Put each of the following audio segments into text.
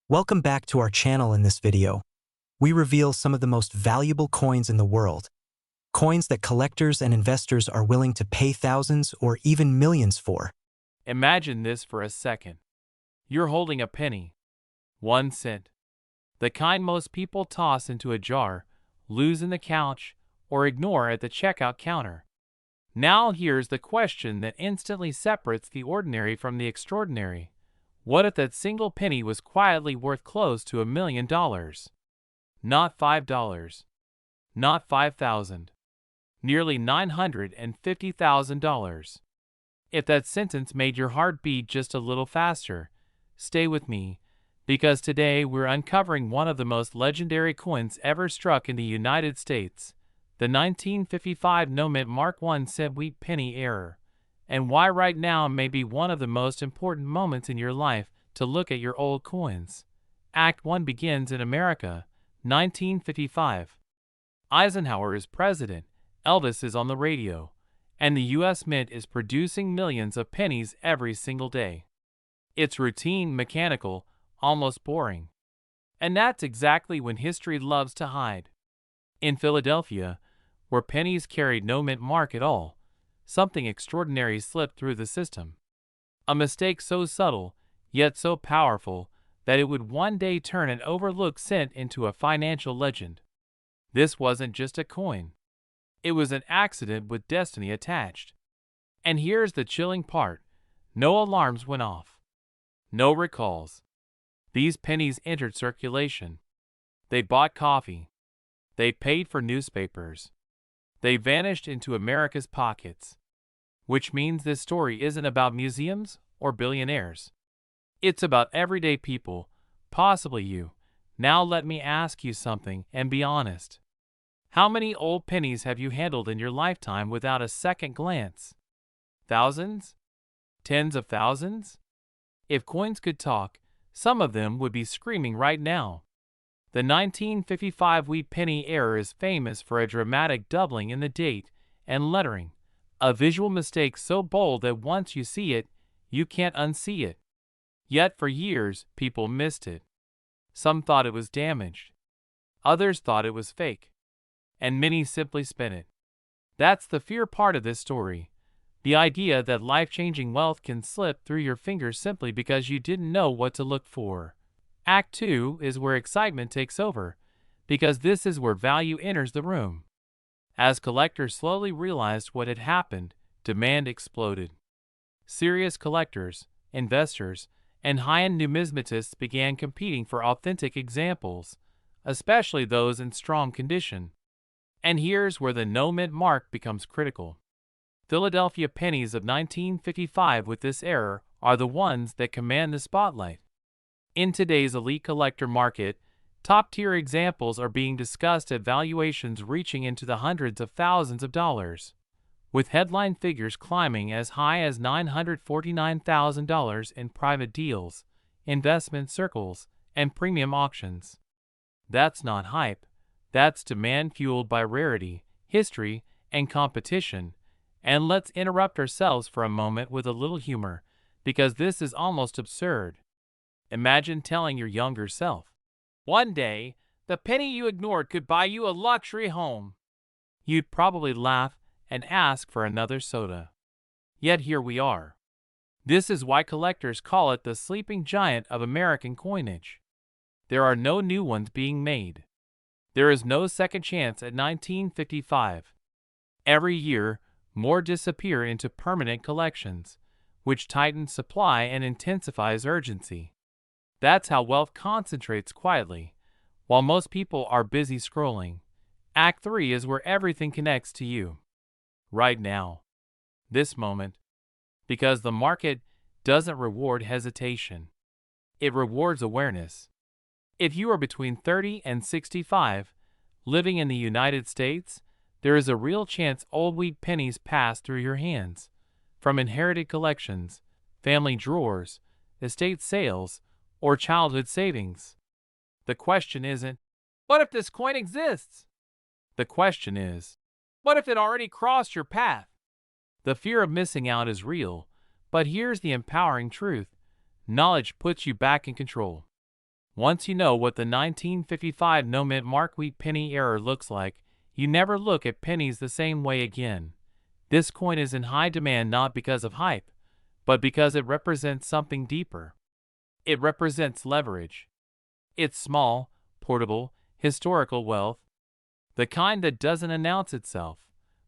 Welcome back to our channel. In this video, we reveal some of the most valuable coins in the world, coins that collectors and investors are willing to pay thousands or even millions for. Imagine this for a second. You're holding a penny, 1 cent, the kind most people toss into a jar, lose in the couch, or ignore at the checkout counter. Now here's the question that instantly separates the ordinary from the extraordinary. What if that single penny was quietly worth close to $1 million? Not $5, not 5,000, nearly $950,000. If that sentence made your heart beat just a little faster, stay with me, because today we're uncovering one of the most legendary coins ever struck in the United States, the 1955 no-mint Mark 1 cent wheat penny error, and why right now may be one of the most important moments in your life to look at your old coins. Act 1 begins in America, 1955. Eisenhower is president, Elvis is on the radio, and the U.S. Mint is producing millions of pennies every single day. It's routine, mechanical, almost boring. And that's exactly when history loves to hide. In Philadelphia, where pennies carried no mint mark at all, something extraordinary slipped through the system. A mistake so subtle, yet so powerful, that it would one day turn an overlooked cent into a financial legend. This wasn't just a coin. It was an accident with destiny attached. And here's the chilling part. No alarms went off. No recalls. These pennies entered circulation. They bought coffee. They paid for newspapers. They vanished into America's pockets. Which means this story isn't about museums or billionaires. It's about everyday people, possibly you. Now let me ask you something and be honest. How many old pennies have you handled in your lifetime without a second glance? Thousands? Tens of thousands? If coins could talk, some of them would be screaming right now. The 1955 wheat penny error is famous for a dramatic doubling in the date and lettering, a visual mistake so bold that once you see it, you can't unsee it. Yet for years, people missed it. Some thought it was damaged. Others thought it was fake. And many simply spent it. That's the fear part of this story. The idea that life-changing wealth can slip through your fingers simply because you didn't know what to look for. Act 2 is where excitement takes over, because this is where value enters the room. As collectors slowly realized what had happened, demand exploded. Serious collectors, investors, and high-end numismatists began competing for authentic examples, especially those in strong condition. And here's where the no-mint mark becomes critical. Philadelphia pennies of 1955 with this error are the ones that command the spotlight. In today's elite collector market, top-tier examples are being discussed at valuations reaching into the hundreds of thousands of dollars, with headline figures climbing as high as $949,000 in private deals, investment circles, and premium auctions. That's not hype. That's demand fueled by rarity, history, and competition. And let's interrupt ourselves for a moment with a little humor, because this is almost absurd. Imagine telling your younger self, one day, the penny you ignored could buy you a luxury home. You'd probably laugh and ask for another soda. Yet here we are. This is why collectors call it the sleeping giant of American coinage. There are no new ones being made. There is no second chance at 1955. Every year, more disappear into permanent collections, which tightens supply and intensifies urgency. That's how wealth concentrates quietly, while most people are busy scrolling. Act 3 is where everything connects to you. Right now. This moment. Because the market doesn't reward hesitation. It rewards awareness. If you are between 30 and 65, living in the United States, there is a real chance old wheat pennies pass through your hands. From inherited collections, family drawers, estate sales, or childhood savings. The question isn't, what if this coin exists? The question is, what if it already crossed your path? The fear of missing out is real, but here's the empowering truth. Knowledge puts you back in control. Once you know what the 1955 no-mint mark wheat penny era looks like, you never look at pennies the same way again. This coin is in high demand not because of hype, but because it represents something deeper. It represents leverage. It's small, portable, historical wealth, the kind that doesn't announce itself,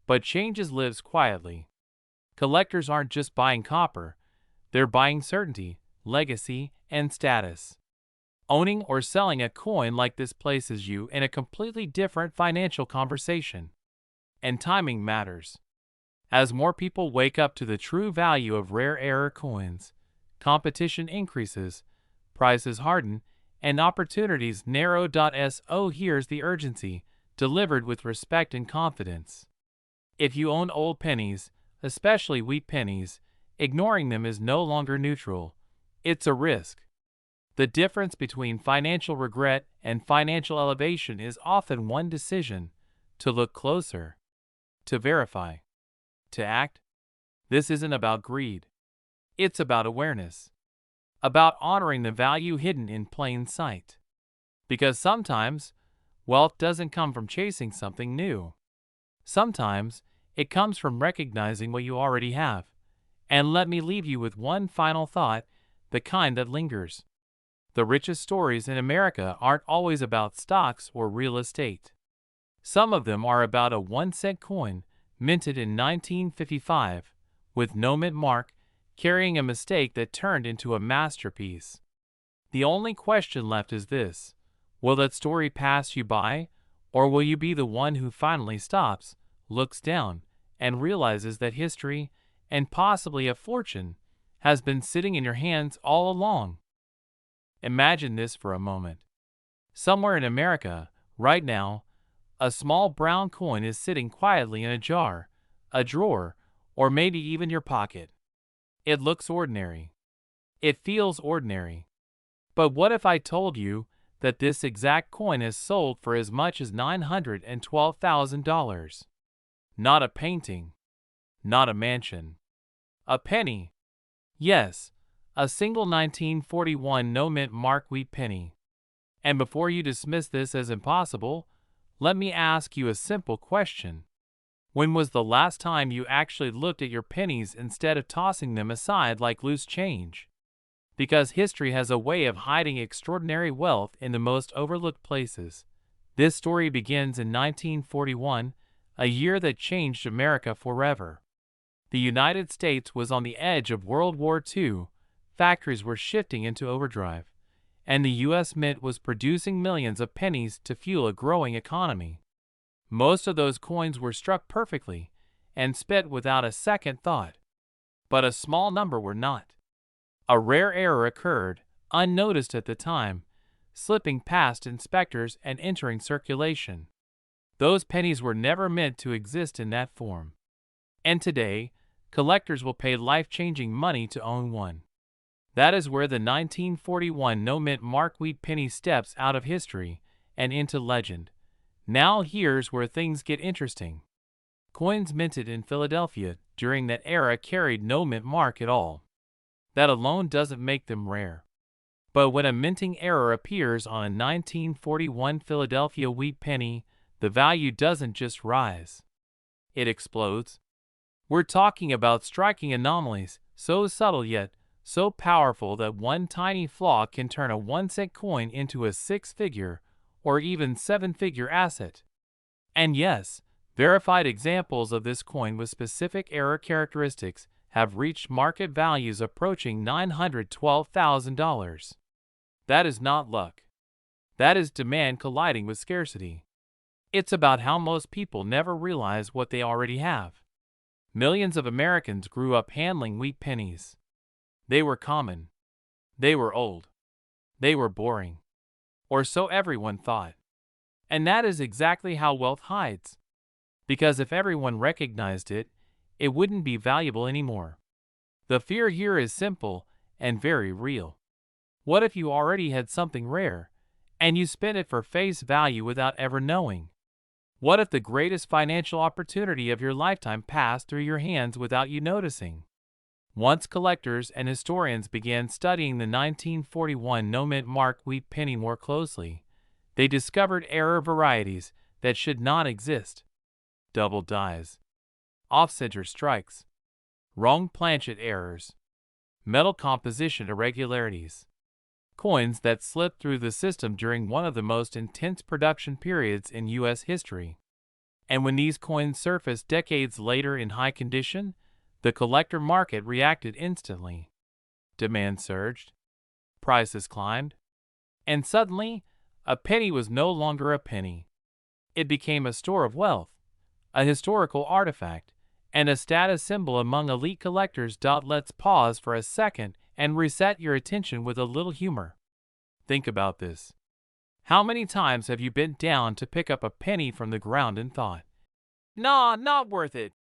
but changes lives quietly. Collectors aren't just buying copper, they're buying certainty, legacy, and status. Owning or selling a coin like this places you in a completely different financial conversation. And timing matters. As more people wake up to the true value of rare era coins, competition increases, prices harden, and opportunities narrow. So here's the urgency, delivered with respect and confidence. If you own old pennies, especially wheat pennies, ignoring them is no longer neutral. It's a risk. The difference between financial regret and financial elevation is often one decision: to look closer, to verify, to act. This isn't about greed. It's about awareness. About honoring the value hidden in plain sight. Because sometimes, wealth doesn't come from chasing something new. Sometimes, it comes from recognizing what you already have. And let me leave you with one final thought, the kind that lingers. The richest stories in America aren't always about stocks or real estate. Some of them are about a 1-cent coin, minted in 1955, with no mint mark, carrying a mistake that turned into a masterpiece. The only question left is this: will that story pass you by, or will you be the one who finally stops, looks down, and realizes that history, and possibly a fortune, has been sitting in your hands all along? Imagine this for a moment. Somewhere in America, right now, a small brown coin is sitting quietly in a jar, a drawer, or maybe even your pocket. It looks ordinary. It feels ordinary. But what if I told you that this exact coin has sold for as much as $912,000? Not a painting. Not a mansion. A penny. Yes, a single 1941 no-mint mark wheat penny. And before you dismiss this as impossible, let me ask you a simple question. When was the last time you actually looked at your pennies instead of tossing them aside like loose change? Because history has a way of hiding extraordinary wealth in the most overlooked places. This story begins in 1941, a year that changed America forever. The United States was on the edge of World War II, factories were shifting into overdrive, and the U.S. Mint was producing millions of pennies to fuel a growing economy. Most of those coins were struck perfectly and spent without a second thought. But a small number were not. A rare error occurred, unnoticed at the time, slipping past inspectors and entering circulation. Those pennies were never meant to exist in that form. And today, collectors will pay life-changing money to own one. That is where the 1941 no-mint mark wheat penny steps out of history and into legend. Now here's where things get interesting. Coins minted in Philadelphia during that era carried no mint mark at all. That alone doesn't make them rare. But when a minting error appears on a 1941 Philadelphia wheat penny, the value doesn't just rise. It explodes. We're talking about striking anomalies, so subtle yet so powerful that one tiny flaw can turn a 1-cent coin into a 6-figure or even 7-figure asset. And yes, verified examples of this coin with specific error characteristics have reached market values approaching $912,000. That is not luck. That is demand colliding with scarcity. It's about how most people never realize what they already have. Millions of Americans grew up handling wheat pennies. They were common. They were old. They were boring. Or so everyone thought. And that is exactly how wealth hides. Because if everyone recognized it, it wouldn't be valuable anymore. The fear here is simple and very real. What if you already had something rare, and you spent it for face value without ever knowing? What if the greatest financial opportunity of your lifetime passed through your hands without you noticing? Once collectors and historians began studying the 1941 no-mint mark wheat penny more closely, they discovered error varieties that should not exist. Double dies, off-center strikes, wrong planchet errors, metal composition irregularities, coins that slipped through the system during one of the most intense production periods in U.S. history. And when these coins surfaced decades later in high condition, the collector market reacted instantly. Demand surged, prices climbed, and suddenly, a penny was no longer a penny. It became a store of wealth, a historical artifact, and a status symbol among elite collectors. Let's pause for a second and reset your attention with a little humor. Think about this. How many times have you bent down to pick up a penny from the ground and thought, "Nah, not worth it"?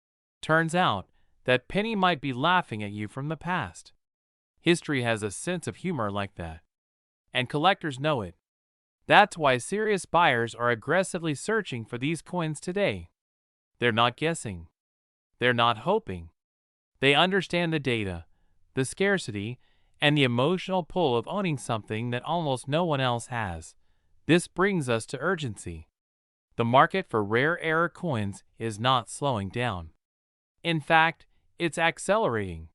Turns out, that penny might be laughing at you from the past. History has a sense of humor like that, and collectors know it. That's why serious buyers are aggressively searching for these coins today. They're not guessing. They're not hoping. They understand the data, the scarcity, and the emotional pull of owning something that almost no one else has. This brings us to urgency. The market for rare error coins is not slowing down. In fact, it's accelerating.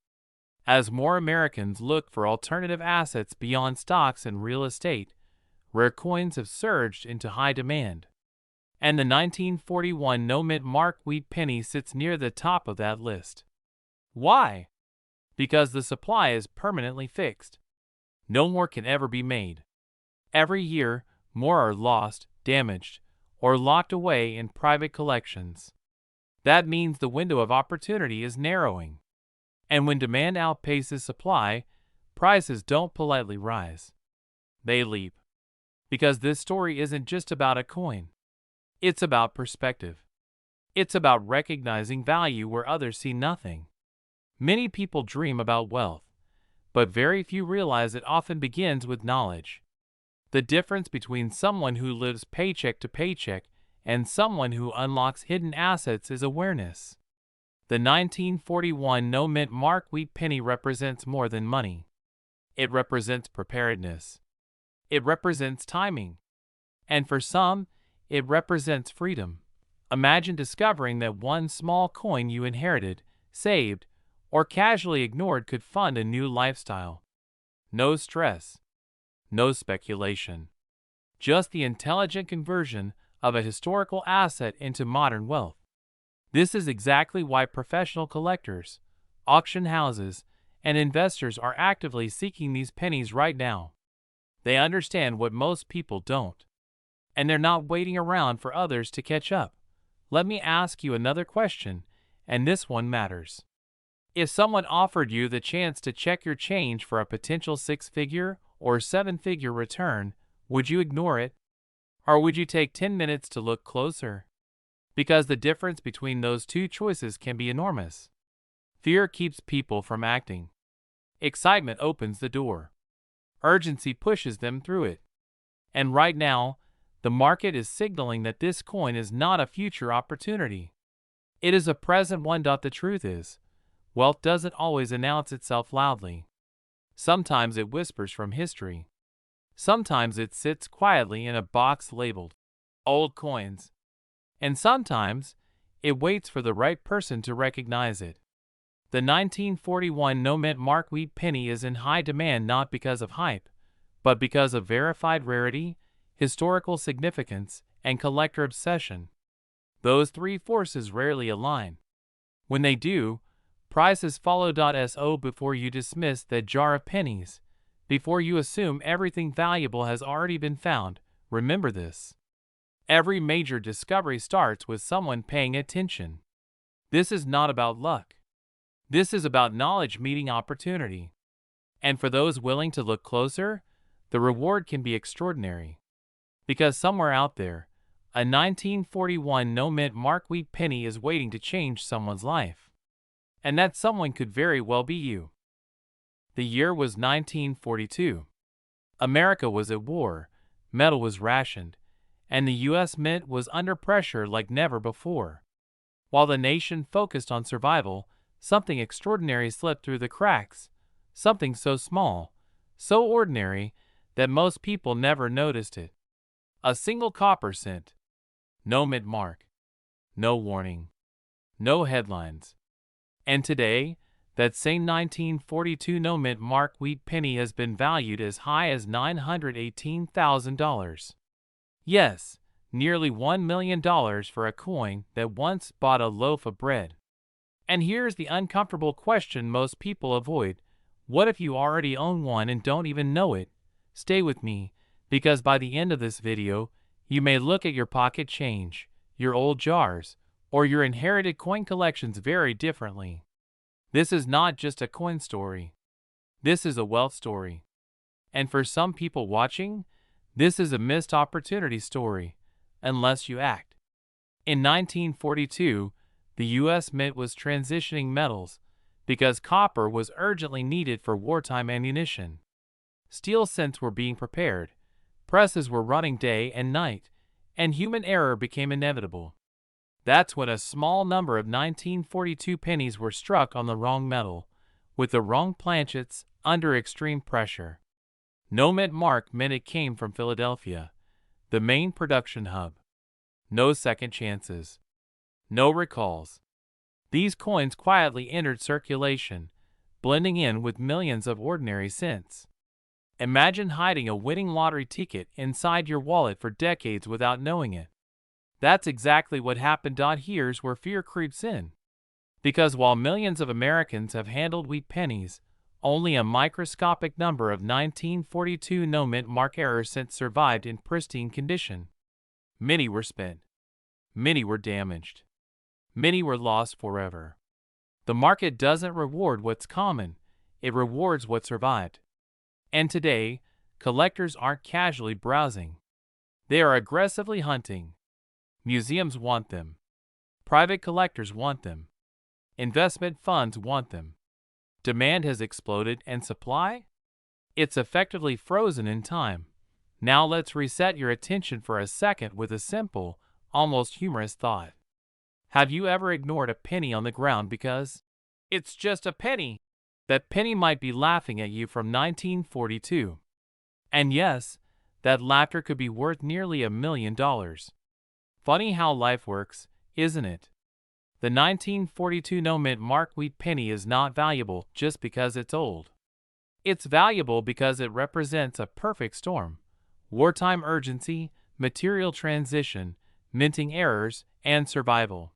As more Americans look for alternative assets beyond stocks and real estate, rare coins have surged into high demand. And the 1941 no-mint mark wheat penny sits near the top of that list. Why? Because the supply is permanently fixed. No more can ever be made. Every year, more are lost, damaged, or locked away in private collections. That means the window of opportunity is narrowing. And when demand outpaces supply, prices don't politely rise. They leap. Because this story isn't just about a coin. It's about perspective. It's about recognizing value where others see nothing. Many people dream about wealth, but very few realize it often begins with knowledge. The difference between someone who lives paycheck to paycheck and someone who unlocks hidden assets is awareness. The 1941 no-mint mark wheat penny represents more than money. It represents preparedness. It represents timing. And for some, it represents freedom. Imagine discovering that one small coin you inherited, saved, or casually ignored could fund a new lifestyle. No stress. No speculation. Just the intelligent conversion of a historical asset into modern wealth. This is exactly why professional collectors, auction houses, and investors are actively seeking these pennies right now. They understand what most people don't. And they're not waiting around for others to catch up. Let me ask you another question, and this one matters. If someone offered you the chance to check your change for a potential 6-figure or 7-figure return, would you ignore it? Or would you take 10 minutes to look closer? Because the difference between those two choices can be enormous. Fear keeps people from acting. Excitement opens the door. Urgency pushes them through it. And right now, the market is signaling that this coin is not a future opportunity. It is a present one. The truth is, wealth doesn't always announce itself loudly. Sometimes it whispers from history. Sometimes it sits quietly in a box labeled old coins. And sometimes it waits for the right person to recognize it. The 1941 no-mint mark wheat penny is in high demand not because of hype, but because of verified rarity, historical significance, and collector obsession. Those three forces rarely align. When they do, prices follow. So before you dismiss that jar of pennies, before you assume everything valuable has already been found, remember this. Every major discovery starts with someone paying attention. This is not about luck. This is about knowledge meeting opportunity. And for those willing to look closer, the reward can be extraordinary. Because somewhere out there, a 1941 no-mint mark wheat penny is waiting to change someone's life. And that someone could very well be you. The year was 1942. America was at war, metal was rationed, and the U.S. Mint was under pressure like never before. While the nation focused on survival, Something extraordinary slipped through the cracks. Something so small, so ordinary, that most people never noticed it. A single copper cent. No mint mark. No warning. No headlines. And today, that same 1942 no mint mark wheat penny has been valued as high as $918,000. Yes, nearly $1 million for a coin that once bought a loaf of bread. And here's the uncomfortable question most people avoid. What if you already own one and don't even know it? Stay with me, because by the end of this video, you may look at your pocket change, your old jars, or your inherited coin collections very differently. This is not just a coin story. This is a wealth story. And for some people watching, this is a missed opportunity story, unless you act. In 1942, the U.S. Mint was transitioning metals because copper was urgently needed for wartime ammunition. Steel cents were being prepared, presses were running day and night, and human error became inevitable. That's when a small number of 1942 pennies were struck on the wrong metal, with the wrong planchets, under extreme pressure. No mint mark meant it came from Philadelphia, the main production hub. No second chances. No recalls. These coins quietly entered circulation, blending in with millions of ordinary cents. Imagine hiding a winning lottery ticket inside your wallet for decades without knowing it. That's exactly what happened. Here's where fear creeps in. Because while millions of Americans have handled wheat pennies, only a microscopic number of 1942 no mint mark error cents survived in pristine condition. Many were spent. Many were damaged. Many were lost forever. The market doesn't reward what's common, it rewards what survived. And today, collectors aren't casually browsing. They are aggressively hunting. Museums want them. Private collectors want them. Investment funds want them. Demand has exploded and supply? It's effectively frozen in time. Now let's reset your attention for a second with a simple, almost humorous thought. Have you ever ignored a penny on the ground because it's just a penny? That penny might be laughing at you from 1942. And yes, that laughter could be worth nearly $1 million. Funny how life works, isn't it? The 1942 no mint mark wheat penny is not valuable just because it's old. It's valuable because it represents a perfect storm: wartime urgency, material transition, minting errors, and survival.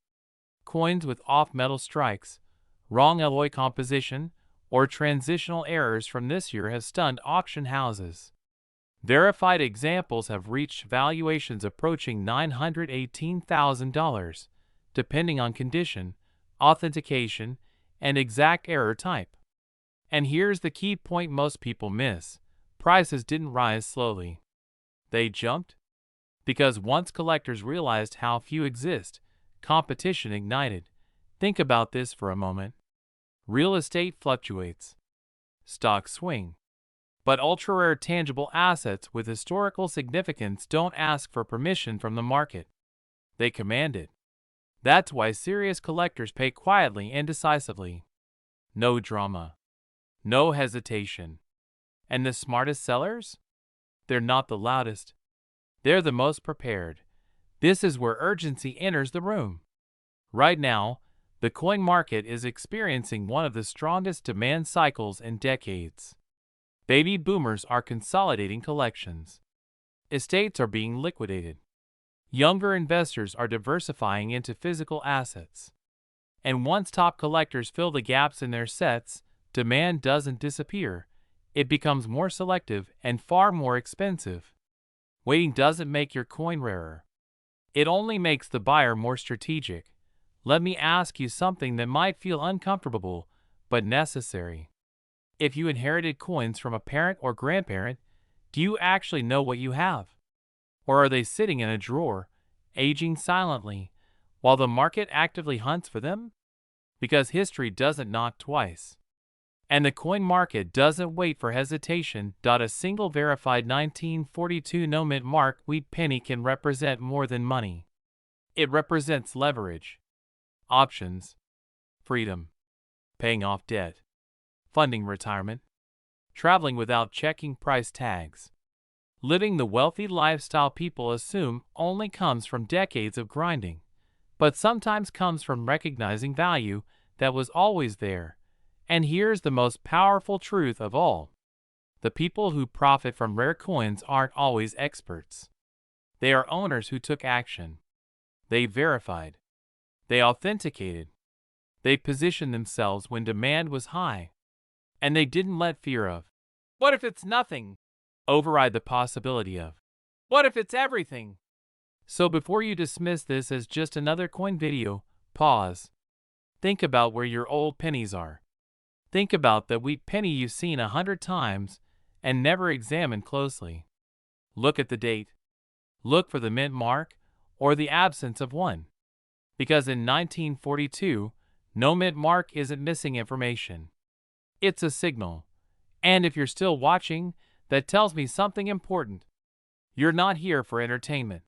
Coins with off-metal strikes, wrong alloy composition, or transitional errors from this year have stunned auction houses. Verified examples have reached valuations approaching $918,000, depending on condition, authentication, and exact error type. And here's the key point most people miss: prices didn't rise slowly. They jumped. Because once collectors realized how few exist, competition ignited. Think about this for a moment. Real estate fluctuates. Stocks swing. But ultra-rare tangible assets with historical significance don't ask for permission from the market. They command it. That's why serious collectors pay quietly and decisively. No drama. No hesitation. And the smartest sellers? They're not the loudest. They're the most prepared. This is where urgency enters the room. Right now, the coin market is experiencing one of the strongest demand cycles in decades. Baby boomers are consolidating collections. Estates are being liquidated. Younger investors are diversifying into physical assets. And once top collectors fill the gaps in their sets, demand doesn't disappear. It becomes more selective and far more expensive. Waiting doesn't make your coin rarer. It only makes the buyer more strategic. Let me ask you something that might feel uncomfortable, but necessary. If you inherited coins from a parent or grandparent, do you actually know what you have? Or are they sitting in a drawer, aging silently, while the market actively hunts for them? Because history doesn't knock twice. And the coin market doesn't wait for hesitation. A single verified 1942 no mint mark wheat penny can represent more than money. It represents leverage, options, freedom. paying off debt, funding retirement, traveling without checking price tags. Living the wealthy lifestyle people assume only comes from decades of grinding, but sometimes comes from recognizing value that was always there. And here's the most powerful truth of all. The people who profit from rare coins aren't always experts. They are owners who took action. They verified. They authenticated. They positioned themselves when demand was high. And they didn't let fear of, "What if it's nothing?" override the possibility of, "What if it's everything?" So before you dismiss this as just another coin video, pause. Think about where your old pennies are. Think about that wheat penny you've seen 100 times and never examined closely. Look at the date. Look for the mint mark or the absence of one. Because in 1942, no mint mark isn't missing information. It's a signal. And if you're still watching, that tells me something important. You're not here for entertainment.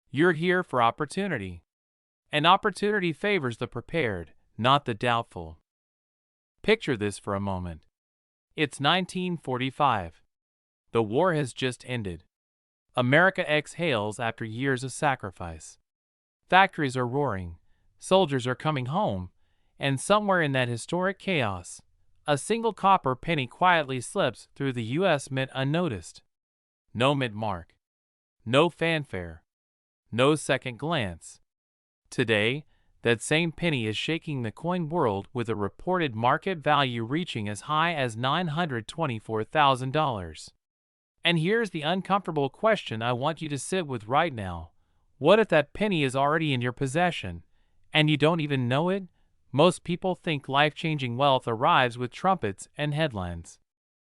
You're here for opportunity. And opportunity favors the prepared, not the doubtful. Picture this for a moment. It's 1945. The war has just ended. America exhales after years of sacrifice. Factories are roaring, soldiers are coming home, and somewhere in that historic chaos, a single copper penny quietly slips through the U.S. Mint unnoticed. No mint mark. No fanfare. No second glance. Today, that same penny is shaking the coin world with a reported market value reaching as high as $924,000. And here's the uncomfortable question I want you to sit with right now. What if that penny is already in your possession, and you don't even know it? Most people think life-changing wealth arrives with trumpets and headlines.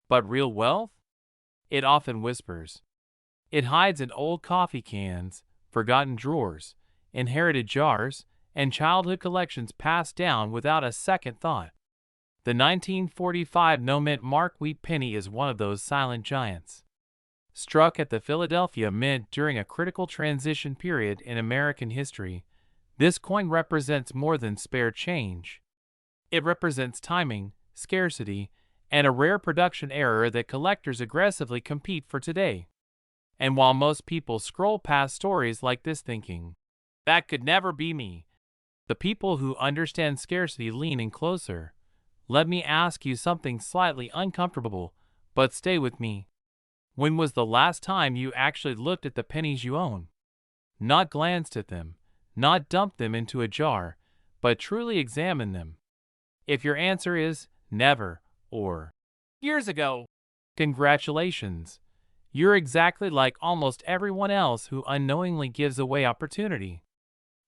But real wealth? It often whispers. It hides in old coffee cans, forgotten drawers, inherited jars, and childhood collections passed down without a second thought. The 1945 no mint mark wheat penny is one of those silent giants. Struck at the Philadelphia Mint during a critical transition period in American history, this coin represents more than spare change. It represents timing, scarcity, and a rare production error that collectors aggressively compete for today. And while most people scroll past stories like this thinking, "That could never be me," the people who understand scarcity lean in closer. Let me ask you something slightly uncomfortable, but stay with me. When was the last time you actually looked at the pennies you own? Not glanced at them, not dumped them into a jar, but truly examined them. If your answer is never or years ago, congratulations. You're exactly like almost everyone else who unknowingly gives away opportunity.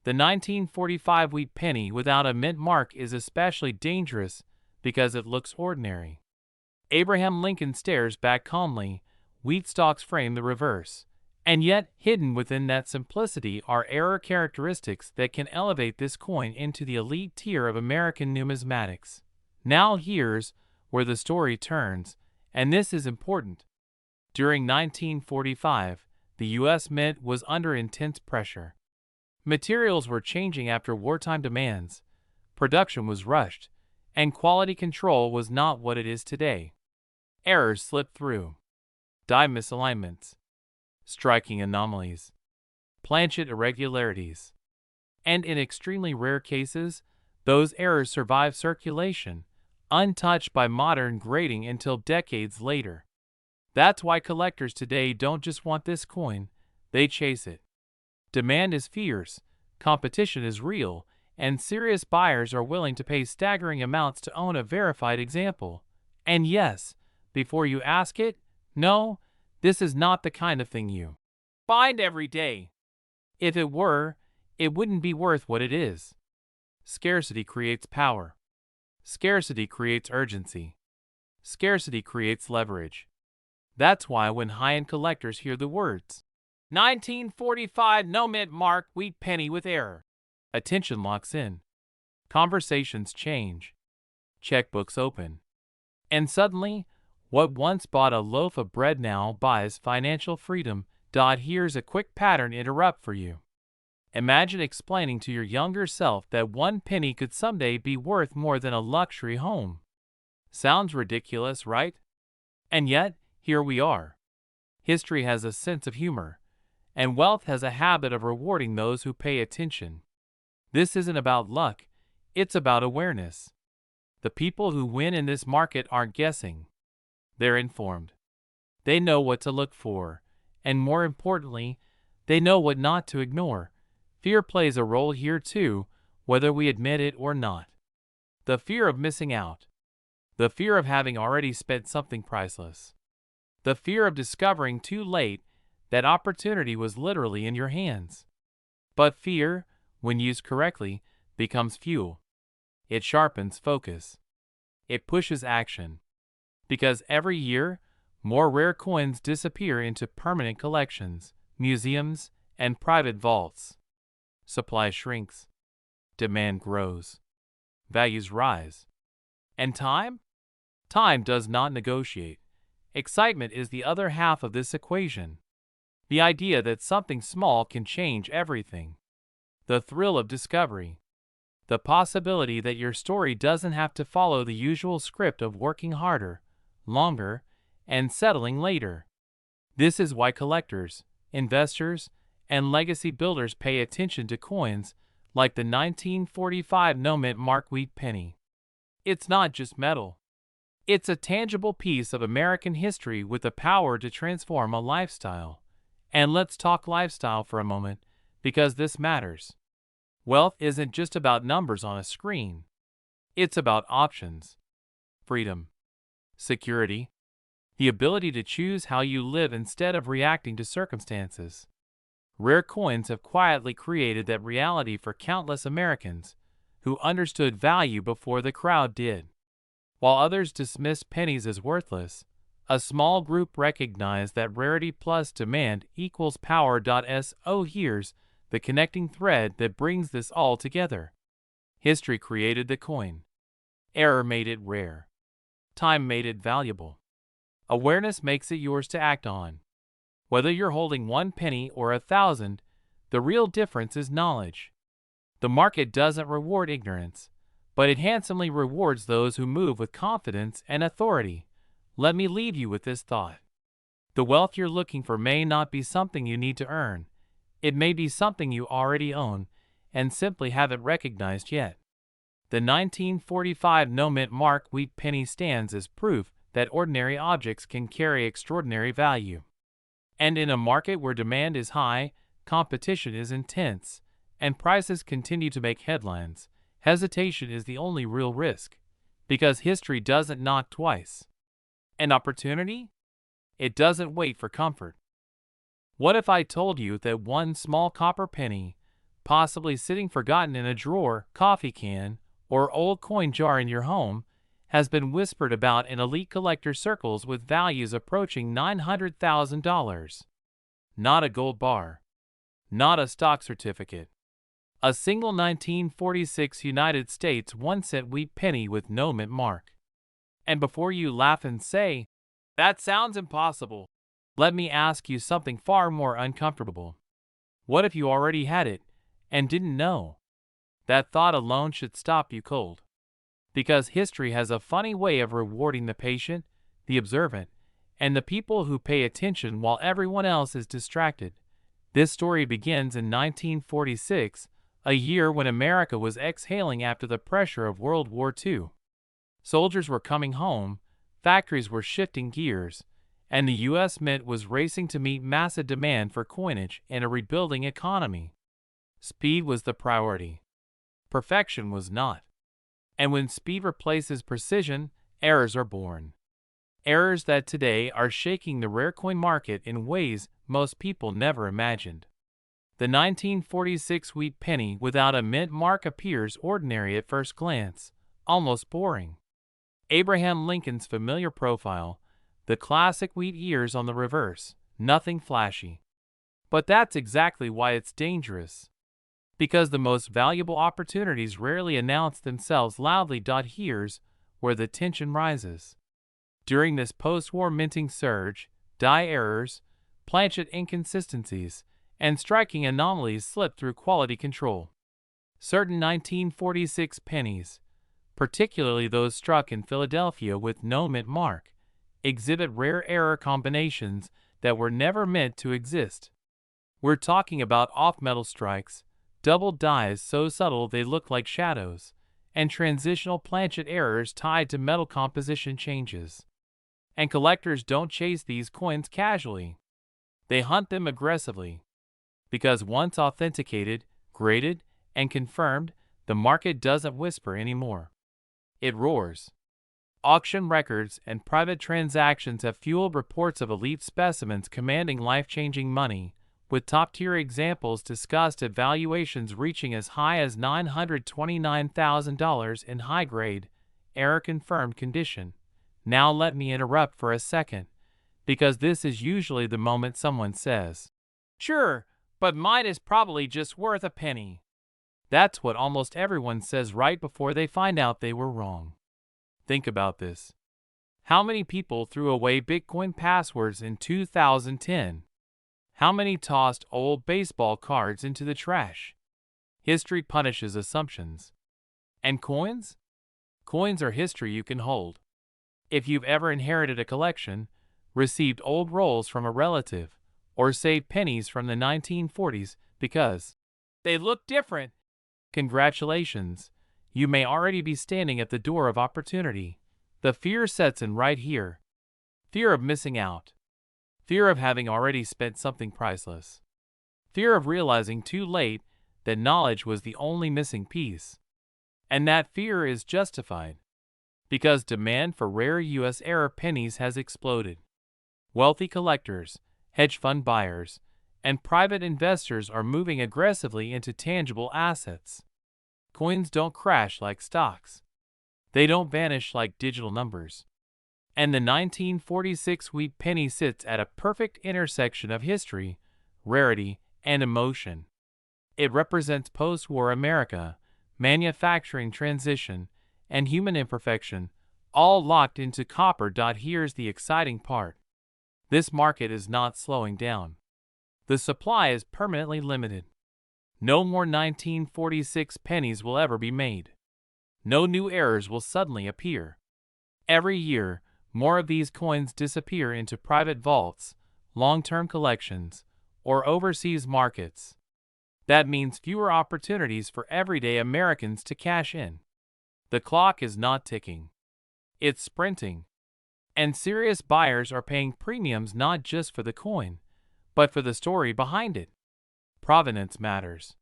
The 1945 wheat penny without a mint mark is especially dangerous because it looks ordinary. Abraham Lincoln stares back calmly, wheat stalks frame the reverse. And yet, hidden within that simplicity are error characteristics that can elevate this coin into the elite tier of American numismatics. Now here's where the story turns, and this is important. During 1945, the U.S. Mint was under intense pressure. Materials were changing after wartime demands, production was rushed, and quality control was not what it is today. Errors slipped through. Die misalignments. Striking anomalies, planchet irregularities, and in extremely rare cases, those errors survive circulation, untouched by modern grading until decades later. That's why collectors today don't just want this coin, they chase it. Demand is fierce, competition is real, and serious buyers are willing to pay staggering amounts to own a verified example. And yes, before you ask it, no, this is not the kind of thing you find every day. If it were, it wouldn't be worth what it is. Scarcity creates power. Scarcity creates urgency. Scarcity creates leverage. That's why when high-end collectors hear the words, 1945 no mint mark wheat penny with error, attention locks in. Conversations change. Checkbooks open. And suddenly, what once bought a loaf of bread now buys financial freedom. Here's a quick pattern interrupt for you. Imagine explaining to your younger self that one penny could someday be worth more than a luxury home. Sounds ridiculous, right? And yet, here we are. History has a sense of humor, and wealth has a habit of rewarding those who pay attention. This isn't about luck, it's about awareness. The people who win in this market aren't guessing. They're informed. They know what to look for, and more importantly, they know what not to ignore. Fear plays a role here too, whether we admit it or not. The fear of missing out. The fear of having already spent something priceless. The fear of discovering too late that opportunity was literally in your hands. But fear, when used correctly, becomes fuel. It sharpens focus. It pushes action. Because every year, more rare coins disappear into permanent collections, museums, and private vaults. Supply shrinks. Demand grows. Values rise. And time? Time does not negotiate. Excitement is the other half of this equation. The idea that something small can change everything. The thrill of discovery. The possibility that your story doesn't have to follow the usual script of working harder, longer, and settling later. This is why collectors, investors, and legacy builders pay attention to coins like the 1945 no-mint mark wheat penny. It's not just metal. It's a tangible piece of American history with the power to transform a lifestyle. And let's talk lifestyle for a moment, because this matters. Wealth isn't just about numbers on a screen. It's about options, freedom, security, the ability to choose how you live instead of reacting to circumstances. Rare coins have quietly created that reality for countless Americans who understood value before the crowd did. While others dismissed pennies as worthless, a small group recognized that rarity plus demand equals power. So here's the connecting thread that brings this all together. History created the coin. Error made it rare. Time made it valuable. Awareness makes it yours to act on. Whether you're holding 1 penny or 1,000, the real difference is knowledge. The market doesn't reward ignorance, but it handsomely rewards those who move with confidence and authority. Let me leave you with this thought. The wealth you're looking for may not be something you need to earn. It may be something you already own and simply haven't recognized yet. The 1945 no-mint mark wheat penny stands as proof that ordinary objects can carry extraordinary value. And in a market where demand is high, competition is intense, and prices continue to make headlines, hesitation is the only real risk, because history doesn't knock twice. An opportunity? It doesn't wait for comfort. What if I told you that one small copper penny, possibly sitting forgotten in a drawer, coffee can, or old coin jar in your home, has been whispered about in elite collector circles with values approaching $900,000? Not a gold bar. Not a stock certificate. A single 1946 United States 1-cent wheat penny with no mint mark. And before you laugh and say, "That sounds impossible," let me ask you something far more uncomfortable. What if you already had it and didn't know? That thought alone should stop you cold. Because history has a funny way of rewarding the patient, the observant, and the people who pay attention while everyone else is distracted. This story begins in 1946, a year when America was exhaling after the pressure of World War II. Soldiers were coming home, factories were shifting gears, and the U.S. Mint was racing to meet massive demand for coinage in a rebuilding economy. Speed was the priority. Perfection was not. And when speed replaces precision, errors are born. Errors that today are shaking the rare coin market in ways most people never imagined. The 1946 wheat penny without a mint mark appears ordinary at first glance, almost boring. Abraham Lincoln's familiar profile, the classic wheat ears on the reverse, nothing flashy. But that's exactly why it's dangerous. Because the most valuable opportunities rarely announce themselves loudly. Here's where the tension rises. During this post-war minting surge, die errors, planchet inconsistencies, and striking anomalies slip through quality control. Certain 1946 pennies, particularly those struck in Philadelphia with no mint mark, exhibit rare error combinations that were never meant to exist. We're talking about off-metal strikes, double dies so subtle they look like shadows, and transitional planchet errors tied to metal composition changes. And collectors don't chase these coins casually. They hunt them aggressively. Because once authenticated, graded, and confirmed, the market doesn't whisper anymore. It roars. Auction records and private transactions have fueled reports of elite specimens commanding life-changing money, with top-tier examples discussed at valuations reaching as high as $929,000 in high-grade, error-confirmed condition. Now let me interrupt for a second, because this is usually the moment someone says, "Sure, but mine is probably just worth a penny." That's what almost everyone says right before they find out they were wrong. Think about this. How many people threw away Bitcoin passwords in 2010? How many tossed old baseball cards into the trash? History punishes assumptions. And coins? Coins are history you can hold. If you've ever inherited a collection, received old rolls from a relative, or saved pennies from the 1940s because they look different, congratulations, you may already be standing at the door of opportunity. The fear sets in right here. Fear of missing out. Fear of having already spent something priceless. Fear of realizing too late that knowledge was the only missing piece. And that fear is justified. Because demand for rare U.S. era pennies has exploded. Wealthy collectors, hedge fund buyers, and private investors are moving aggressively into tangible assets. Coins don't crash like stocks. They don't vanish like digital numbers. And the 1946 wheat penny sits at a perfect intersection of history, rarity, and emotion. It represents post-war America, manufacturing transition, and human imperfection, all locked into copper. Here's the exciting part. This market is not slowing down. The supply is permanently limited. No more 1946 pennies will ever be made. No new errors will suddenly appear. Every year, more of these coins disappear into private vaults, long-term collections, or overseas markets. That means fewer opportunities for everyday Americans to cash in. The clock is not ticking. It's sprinting. And serious buyers are paying premiums not just for the coin, but for the story behind it. Provenance matters.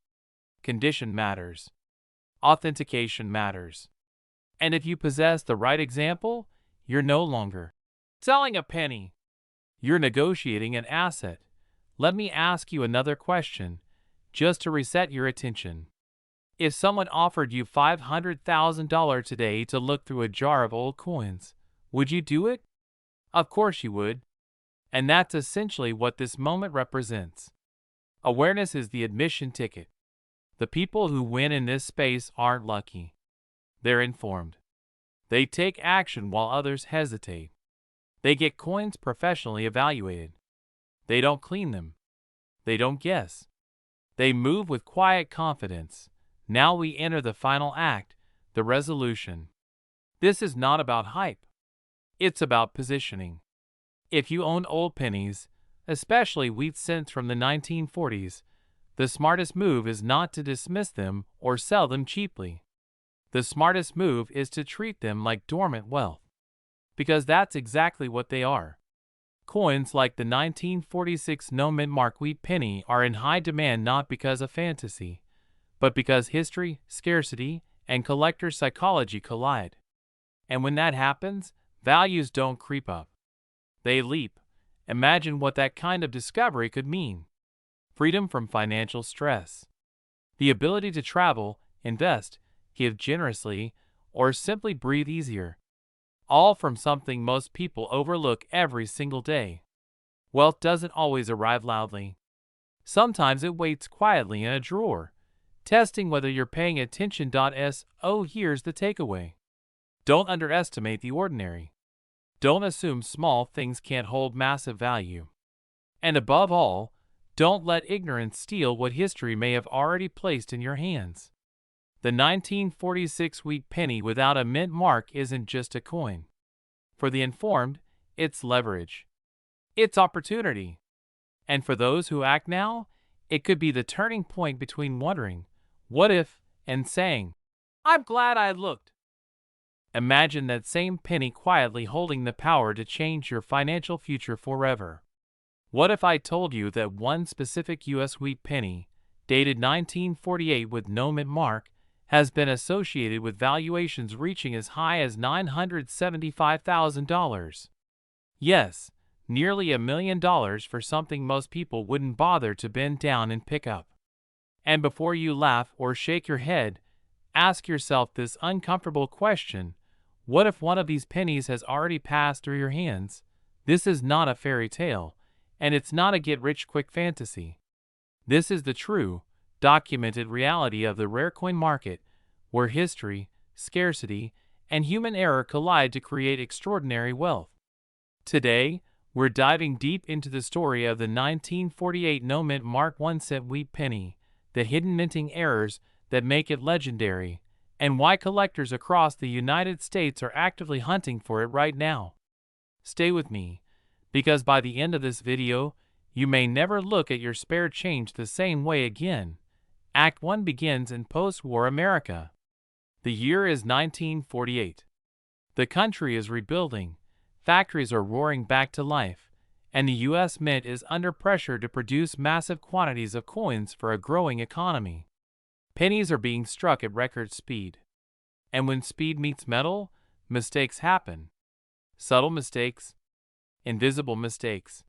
Condition matters. Authentication matters. And if you possess the right example, you're no longer selling a penny. You're negotiating an asset. Let me ask you another question, just to reset your attention. If someone offered you $500,000 today to look through a jar of old coins, would you do it? Of course you would. And that's essentially what this moment represents. Awareness is the admission ticket. The people who win in this space aren't lucky. They're informed. They take action while others hesitate. They get coins professionally evaluated. They don't clean them. They don't guess. They move with quiet confidence. Now we enter the final act, the resolution. This is not about hype. It's about positioning. If you own old pennies, especially wheat cents from the 1940s, the smartest move is not to dismiss them or sell them cheaply. The smartest move is to treat them like dormant wealth. Because that's exactly what they are. Coins like the 1946 no mint mark wheat penny are in high demand not because of fantasy, but because history, scarcity, and collector psychology collide. And when that happens, values don't creep up. They leap. Imagine what that kind of discovery could mean. Freedom from financial stress. The ability to travel, invest, give generously, or simply breathe easier. All from something most people overlook every single day. Wealth doesn't always arrive loudly. Sometimes it waits quietly in a drawer, testing whether you're paying attention. So here's the takeaway. Don't underestimate the ordinary. Don't assume small things can't hold massive value. And above all, Don't let ignorance steal what history may have already placed in your hands. The 1946 wheat penny without a mint mark isn't just a coin. For the informed, it's leverage. It's opportunity. And for those who act now, it could be the turning point between wondering, what if, and saying, I'm glad I looked. Imagine that same penny quietly holding the power to change your financial future forever. What if I told you that one specific U.S. wheat penny, dated 1948 with no mint mark, has been associated with valuations reaching as high as $975,000? Yes, nearly $1 million for something most people wouldn't bother to bend down and pick up. And before you laugh or shake your head, ask yourself this uncomfortable question: what if one of these pennies has already passed through your hands? This is not a fairy tale, and it's not a get-rich-quick fantasy. This is the true, documented reality of the rare coin market, where history, scarcity, and human error collide to create extraordinary wealth. Today, we're diving deep into the story of the 1948 no-mint mark 1-cent wheat penny, the hidden minting errors that make it legendary, and why collectors across the United States are actively hunting for it right now. Stay with me, because by the end of this video, you may never look at your spare change the same way again. Act 1 begins in post-war America. The year is 1948. The country is rebuilding, factories are roaring back to life, and the U.S. Mint is under pressure to produce massive quantities of coins for a growing economy. Pennies are being struck at record speed. And when speed meets metal, mistakes happen. Subtle mistakes, invisible mistakes,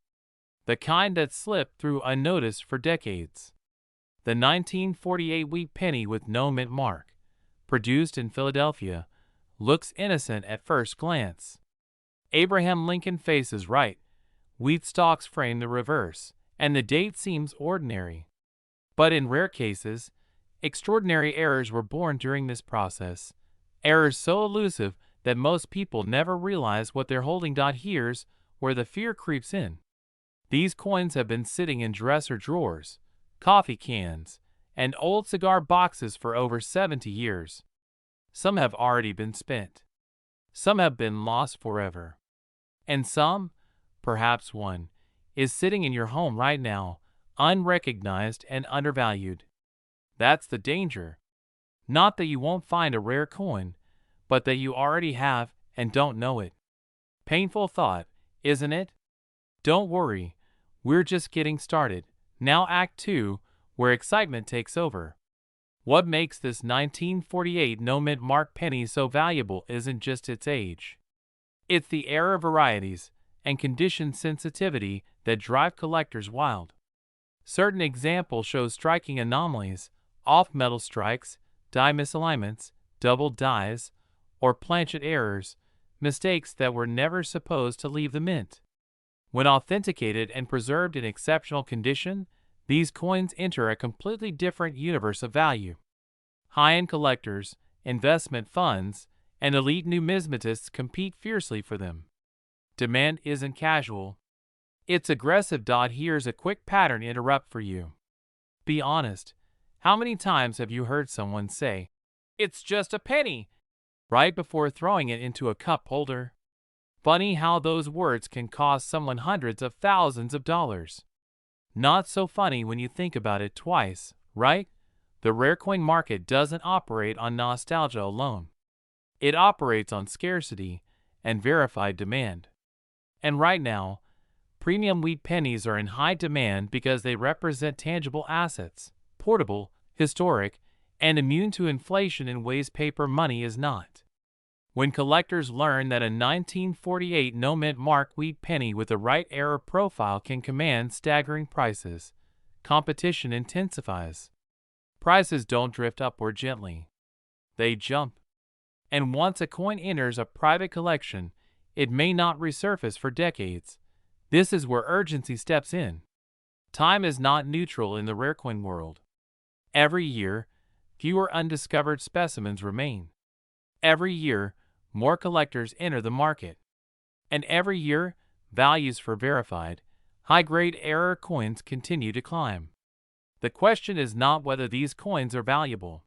the kind that slip through unnoticed for decades. The 1948 wheat penny with no mint mark, produced in Philadelphia, looks innocent at first glance. Abraham Lincoln faces right, wheat stalks frame the reverse, and the date seems ordinary. But in rare cases, extraordinary errors were born during this process, errors so elusive that most people never realize what they're holding. Here's where the fear creeps in. These coins have been sitting in dresser drawers, coffee cans, and old cigar boxes for over 70 years. Some have already been spent. Some have been lost forever. And some, perhaps one, is sitting in your home right now, unrecognized and undervalued. That's the danger. Not that you won't find a rare coin, but that you already have and don't know it. Painful thought, isn't it? Don't worry, we're just getting started. Now Act 2, where excitement takes over. What makes this 1948 no-mint mark penny so valuable isn't just its age. It's the error varieties and condition sensitivity that drive collectors wild. Certain examples show striking anomalies: off-metal strikes, die misalignments, double dies, or planchet errors, mistakes that were never supposed to leave the mint. When authenticated and preserved in exceptional condition, these coins enter a completely different universe of value. High-end collectors, investment funds, and elite numismatists compete fiercely for them. Demand isn't casual. It's aggressive. Here's a quick pattern interrupt for you. Be honest. How many times have you heard someone say, "It's just a penny," right before throwing it into a cup holder? Funny how those words can cost someone hundreds of thousands of dollars. Not so funny when you think about it twice, right? The rare coin market doesn't operate on nostalgia alone. It operates on scarcity and verified demand. And right now, premium wheat pennies are in high demand because they represent tangible assets, portable, historic, and immune to inflation in ways paper money is not. When collectors learn that a 1948 no-mint mark wheat penny with the right error profile can command staggering prices, competition intensifies. Prices don't drift upward gently. They jump. And once a coin enters a private collection, it may not resurface for decades. This is where urgency steps in. Time is not neutral in the rare coin world. Every year, fewer undiscovered specimens remain. Every year, more collectors enter the market. And every year, values for verified, High-grade error coins continue to climb. The question is not whether these coins are valuable.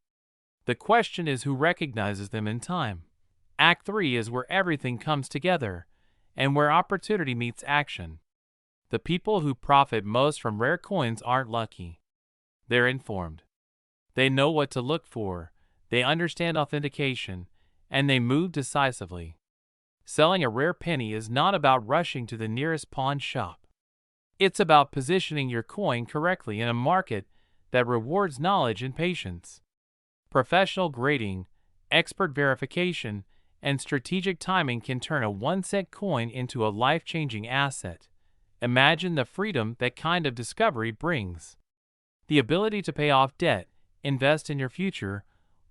The question is who recognizes them in time. Act 3 is where everything comes together, and where opportunity meets action. The people who profit most from rare coins aren't lucky. They're informed. They know what to look for, they understand authentication, and they move decisively. Selling a rare penny is not about rushing to the nearest pawn shop. It's about positioning your coin correctly in a market that rewards knowledge and patience. Professional grading, expert verification, and strategic timing can turn a 1-cent coin into a life-changing asset. Imagine the freedom that kind of discovery brings. The ability to pay off debt, invest in your future,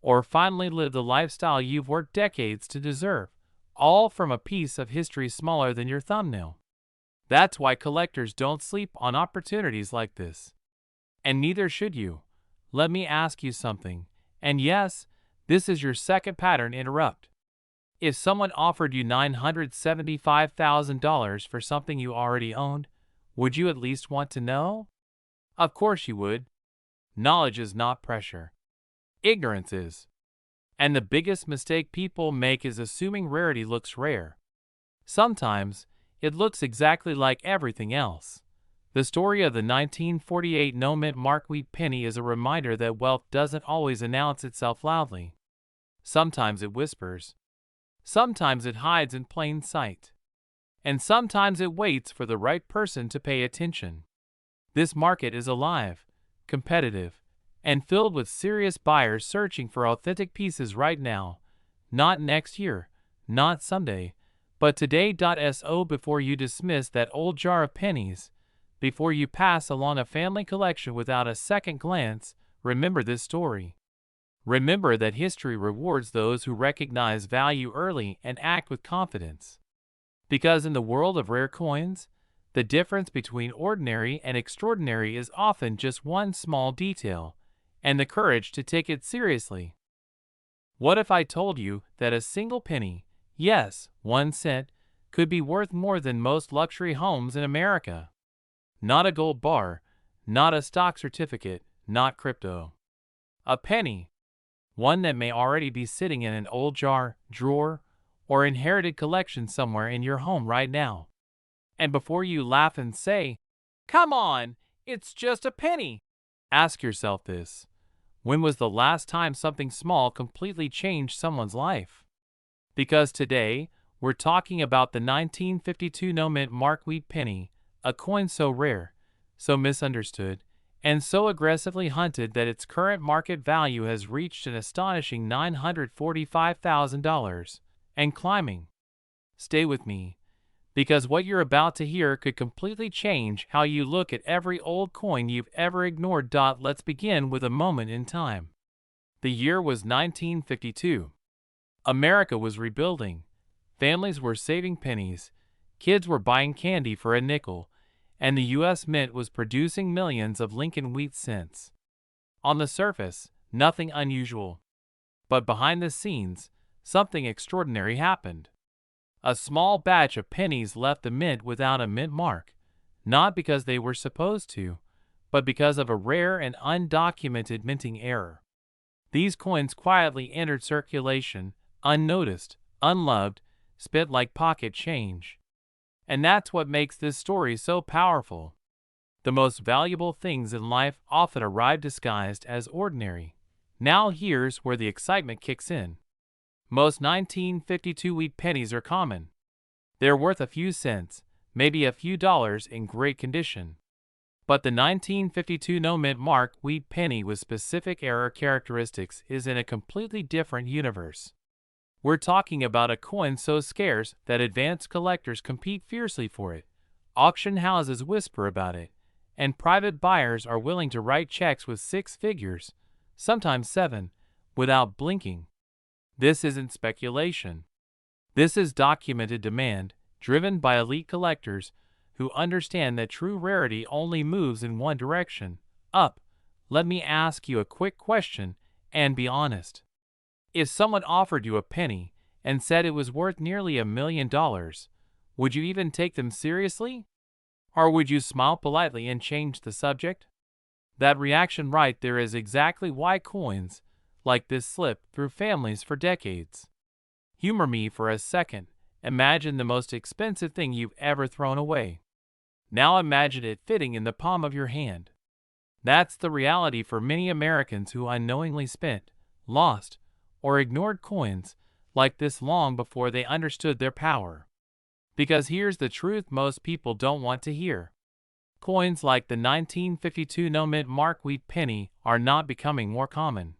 or finally live the lifestyle you've worked decades to deserve, all from a piece of history smaller than your thumbnail. That's why collectors don't sleep on opportunities like this. And neither should you. Let me ask you something. And yes, this is your second pattern interrupt. If someone offered you $975,000 for something you already owned, would you at least want to know? Of course you would. Knowledge is not pressure. Ignorance is. And the biggest mistake people make is assuming rarity looks rare. Sometimes, it looks exactly like everything else. The story of the 1948 no-mint Mark wheat penny is a reminder that wealth doesn't always announce itself loudly. Sometimes it whispers. Sometimes it hides in plain sight. And sometimes it waits for the right person to pay attention. This market is alive, competitive, and filled with serious buyers searching for authentic pieces right now. Not next year, not someday, but today. So before you dismiss that old jar of pennies, before you pass along a family collection without a second glance, remember this story. Remember that history rewards those who recognize value early and act with confidence. Because in the world of rare coins, the difference between ordinary and extraordinary is often just one small detail, and the courage to take it seriously. What if I told you that a single penny, yes, 1 cent, could be worth more than most luxury homes in America? Not a gold bar, not a stock certificate, not crypto. A penny. One that may already be sitting in an old jar, drawer, or inherited collection somewhere in your home right now. And before you laugh and say, "Come on, it's just a penny," ask yourself this. When was the last time something small completely changed someone's life? Because today, we're talking about the 1952 no-mint Mark wheat penny, a coin so rare, so misunderstood, and so aggressively hunted that its current market value has reached an astonishing $945,000, and climbing. Stay with me, because what you're about to hear could completely change how you look at every old coin you've ever ignored. Let's begin with a moment in time. The year was 1952. America was rebuilding. Families were saving pennies, kids were buying candy for a nickel, and the U.S. Mint was producing millions of Lincoln wheat cents. On the surface, nothing unusual. But behind the scenes, something extraordinary happened. A small batch of pennies left the mint without a mint mark, not because they were supposed to, but because of a rare and undocumented minting error. These coins quietly entered circulation, unnoticed, unloved, spent like pocket change. And that's what makes this story so powerful. The most valuable things in life often arrive disguised as ordinary. Now here's where the excitement kicks in. Most 1952 wheat pennies are common. They're worth a few cents, maybe a few dollars in great condition. But the 1952 no-mint Mark wheat penny with specific error characteristics is in a completely different universe. We're talking about a coin so scarce that advanced collectors compete fiercely for it, auction houses whisper about it, and private buyers are willing to write checks with 6 figures, sometimes 7, without blinking. This isn't speculation. This is documented demand, driven by elite collectors who understand that true rarity only moves in one direction, up. Let me ask you a quick question, and be honest. If someone offered you a penny and said it was worth nearly $1 million, would you even take them seriously? Or would you smile politely and change the subject? That reaction right there is exactly why coins like this slip through families for decades. Humor me for a second. Imagine the most expensive thing you've ever thrown away. Now imagine it fitting in the palm of your hand. That's the reality for many Americans who unknowingly spent, lost, or ignored coins like this long before they understood their power. Because here's the truth most people don't want to hear. Coins like the 1952 no-mint Mark Wheat penny are not becoming more common.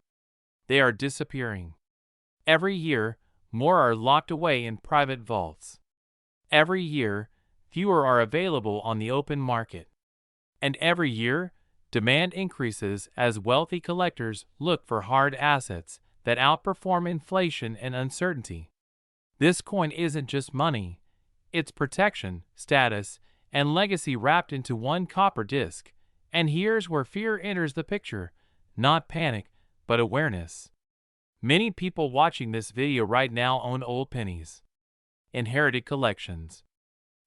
They are disappearing. Every year, more are locked away in private vaults. Every year, fewer are available on the open market. And every year, demand increases as wealthy collectors look for hard assets that outperform inflation and uncertainty. This coin isn't just money. It's protection, status, and legacy wrapped into one copper disc. And here's where fear enters the picture. Not panic, but awareness. Many people watching this video right now own old pennies, inherited collections,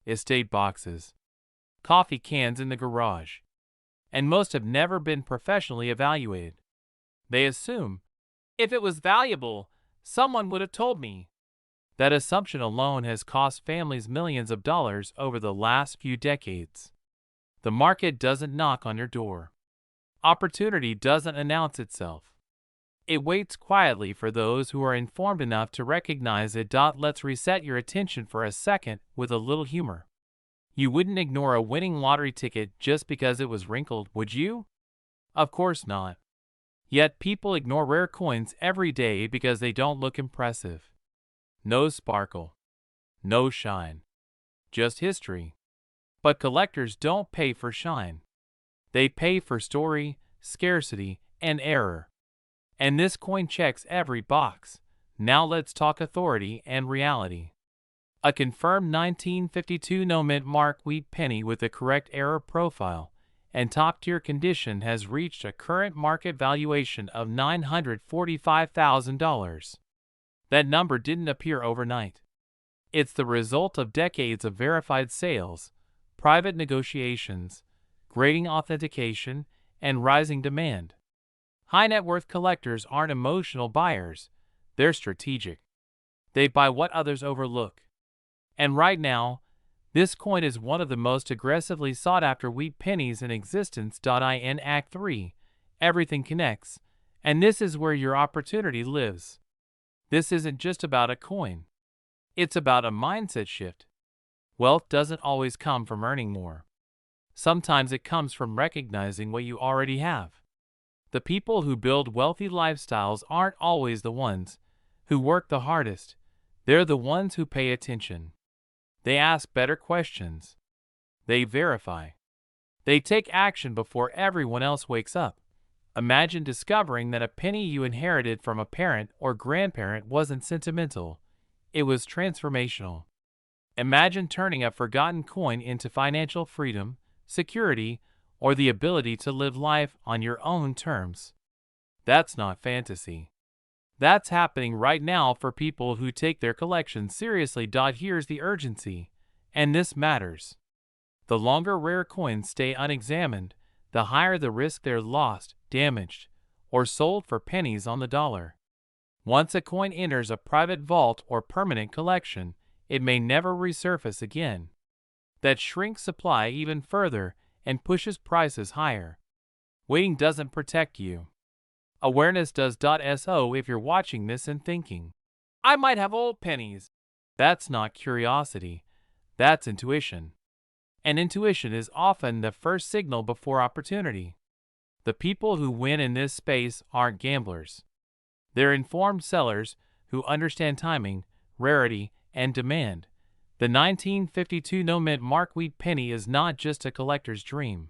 estate boxes, coffee cans in the garage, and most have never been professionally evaluated. They assume, if it was valuable, someone would have told me. That assumption alone has cost families millions of dollars over the last few decades. The market doesn't knock on your door. Opportunity doesn't announce itself. It waits quietly for those who are informed enough to recognize it. Let's reset your attention for a second with a little humor. You wouldn't ignore a winning lottery ticket just because it was wrinkled, would you? Of course not. Yet people ignore rare coins every day because they don't look impressive. No sparkle. No shine. Just history. But collectors don't pay for shine. They pay for story, scarcity, and error. And this coin checks every box. Now let's talk authority and reality. A confirmed 1952 no-mint Mark Wheat penny with the correct error profile and top-tier condition has reached a current market valuation of $945,000. That number didn't appear overnight. It's the result of decades of verified sales, private negotiations, grading authentication, and rising demand. High net worth collectors aren't emotional buyers, they're strategic. They buy what others overlook. And right now, this coin is one of the most aggressively sought after wheat pennies in existence. In Act 3, everything connects, and this is where your opportunity lives. This isn't just about a coin. It's about a mindset shift. Wealth doesn't always come from earning more. Sometimes it comes from recognizing what you already have. The people who build wealthy lifestyles aren't always the ones who work the hardest. They're the ones who pay attention. They ask better questions. They verify. They take action before everyone else wakes up. Imagine discovering that a penny you inherited from a parent or grandparent wasn't sentimental. It was transformational. Imagine turning a forgotten coin into financial freedom, security, or the ability to live life on your own terms. That's not fantasy. That's happening right now for people who take their collection seriously. Here's the urgency, and this matters. The longer rare coins stay unexamined, the higher the risk they're lost, damaged, or sold for pennies on the dollar. Once a coin enters a private vault or permanent collection, it may never resurface again. That shrinks supply even further and pushes prices higher. Waiting doesn't protect you. Awareness does. So if you're watching this and thinking, I might have old pennies, that's not curiosity, that's intuition. And intuition is often the first signal before opportunity. The people who win in this space aren't gamblers. They're informed sellers who understand timing, rarity, and demand. The 1952 no-mint Mark Wheat penny is not just a collector's dream.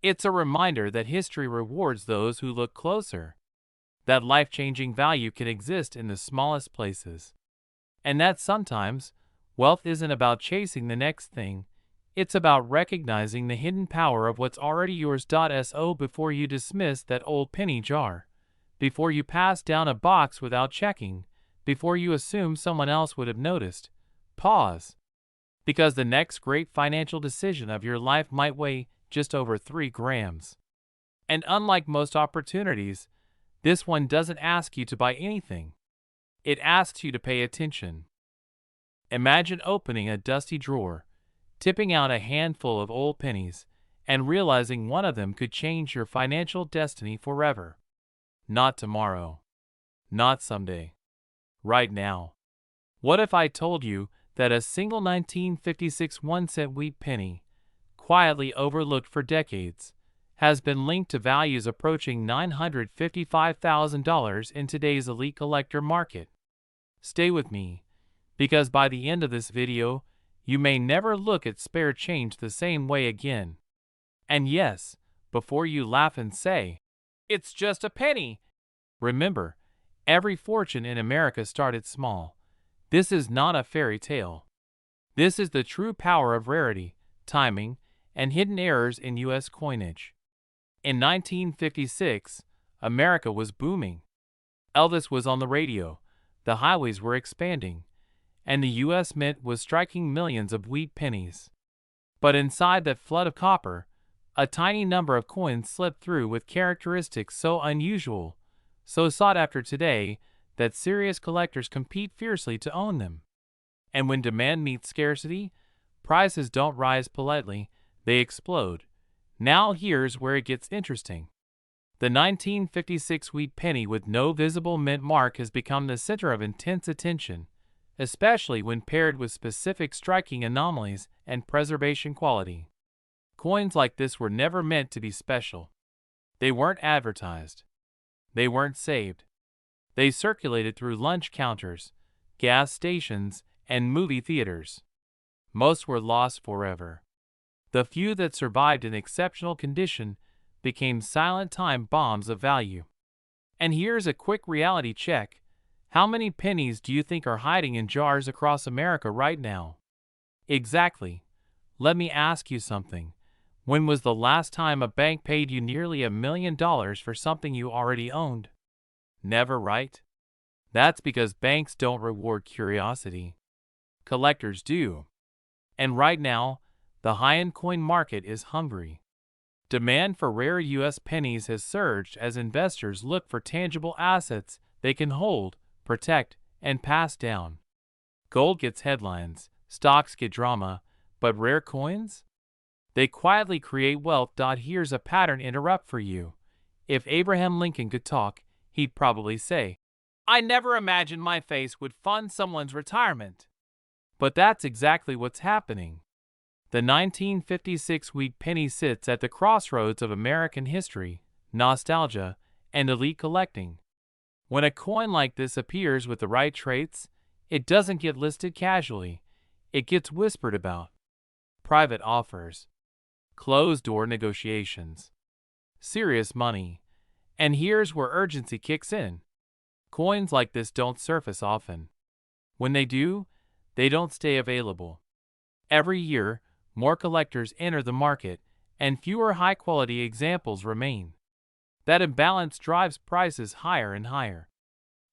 It's a reminder that history rewards those who look closer, that life-changing value can exist in the smallest places, and that sometimes wealth isn't about chasing the next thing, it's about recognizing the hidden power of what's already yours. So before you dismiss that old penny jar, before you pass down a box without checking, before you assume someone else would have noticed, pause. because the next great financial decision of your life might weigh just over 3 grams. And unlike most opportunities, this one doesn't ask you to buy anything. It asks you to pay attention. Imagine opening a dusty drawer, tipping out a handful of old pennies, and realizing one of them could change your financial destiny forever. Not tomorrow. Not someday. Right now. What if I told you that a single 1956 1-cent wheat penny, quietly overlooked for decades, has been linked to values approaching $955,000 in today's elite collector market? Stay with me, because by the end of this video, you may never look at spare change the same way again. And yes, before you laugh and say, "It's just a penny," remember, every fortune in America started small. This is not a fairy tale. This is the true power of rarity, timing, and hidden errors in U.S. coinage. In 1956, America was booming. Elvis was on the radio, the highways were expanding, and the U.S. Mint was striking millions of wheat pennies. But inside that flood of copper, a tiny number of coins slipped through with characteristics so unusual, so sought after today, that serious collectors compete fiercely to own them. And when demand meets scarcity, prices don't rise politely, they explode. Now here's where it gets interesting. The 1956 wheat penny with no visible mint mark has become the center of intense attention, especially when paired with specific striking anomalies and preservation quality. Coins like this were never meant to be special. They weren't advertised. They weren't saved. They circulated through lunch counters, gas stations, and movie theaters. Most were lost forever. The few that survived in exceptional condition became silent time bombs of value. And here's a quick reality check. How many pennies do you think are hiding in jars across America right now? Exactly. Let me ask you something. When was the last time a bank paid you nearly $1 million for something you already owned? Never, right? That's because banks don't reward curiosity. Collectors do. And right now, the high-end coin market is hungry. Demand for rare U.S. pennies has surged as investors look for tangible assets they can hold, protect, and pass down. Gold gets headlines, stocks get drama, but rare coins? They quietly create wealth. Here's a pattern interrupt for you. If Abraham Lincoln could talk, he'd probably say, "I never imagined my face would fund someone's retirement." But that's exactly what's happening. The 1956 wheat penny sits at the crossroads of American history, nostalgia, and elite collecting. When a coin like this appears with the right traits, it doesn't get listed casually. It gets whispered about. Private offers, closed-door negotiations, serious money. And here's where urgency kicks in. Coins like this don't surface often. When they do, they don't stay available. Every year, more collectors enter the market, and fewer high-quality examples remain. That imbalance drives prices higher and higher.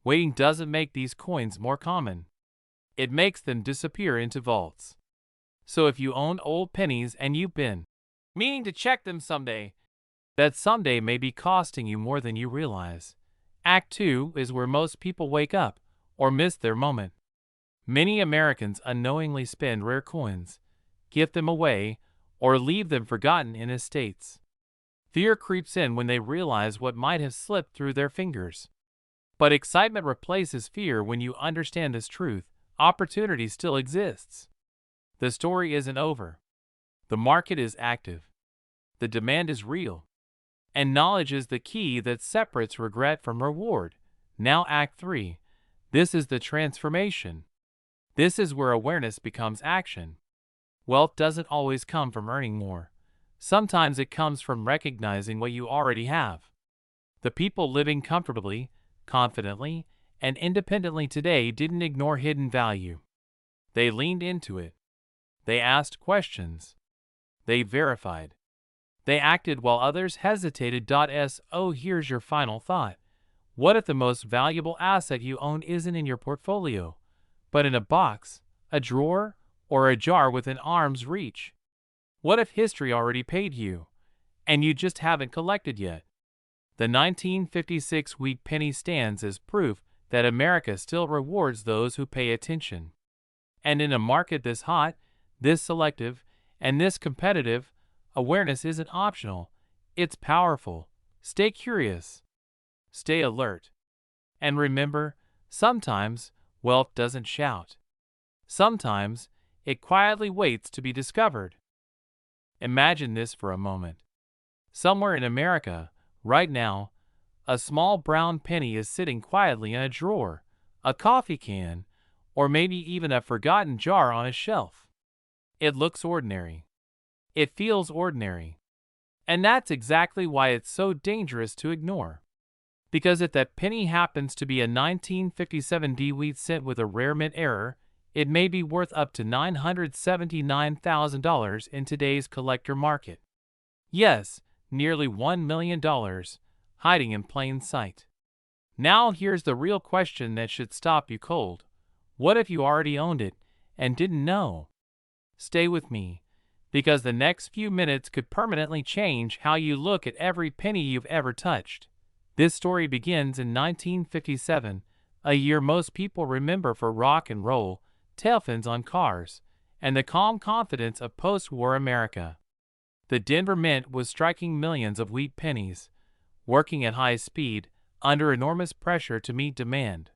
Waiting doesn't make these coins more common. It makes them disappear into vaults. So if you own old pennies and you've been meaning to check them someday, that someday may be costing you more than you realize. Act 2 is where most people wake up or miss their moment. Many Americans unknowingly spend rare coins, gift them away, or leave them forgotten in estates. Fear creeps in when they realize what might have slipped through their fingers. But excitement replaces fear when you understand this truth. Opportunity still exists. The story isn't over. The market is active. The demand is real. And knowledge is the key that separates regret from reward. Now Act 3. This is the transformation. This is where awareness becomes action. Wealth doesn't always come from earning more. Sometimes it comes from recognizing what you already have. The people living comfortably, confidently, and independently today didn't ignore hidden value. They leaned into it. They asked questions. They verified. They acted while others hesitated. So here's your final thought. What if the most valuable asset you own isn't in your portfolio, but in a box, a drawer, or a jar within arm's reach? What if history already paid you, and you just haven't collected yet? The 1956 wheat penny stands as proof that America still rewards those who pay attention. And in a market this hot, this selective, and this competitive, awareness isn't optional, it's powerful. Stay curious. Stay alert. And remember, sometimes wealth doesn't shout. Sometimes it quietly waits to be discovered. Imagine this for a moment. Somewhere in America, right now, a small brown penny is sitting quietly in a drawer, a coffee can, or maybe even a forgotten jar on a shelf. It looks ordinary. It feels ordinary. And that's exactly why it's so dangerous to ignore. Because if that penny happens to be a 1957 D wheat cent with a rare mint error, it may be worth up to $979,000 in today's collector market. Yes, nearly $1 million, hiding in plain sight. Now here's the real question that should stop you cold. What if you already owned it and didn't know? Stay with me, because the next few minutes could permanently change how you look at every penny you've ever touched. This story begins in 1957, a year most people remember for rock and roll, tailfins on cars, and the calm confidence of post-war America. The Denver Mint was striking millions of wheat pennies, working at high speed, under enormous pressure to meet demand.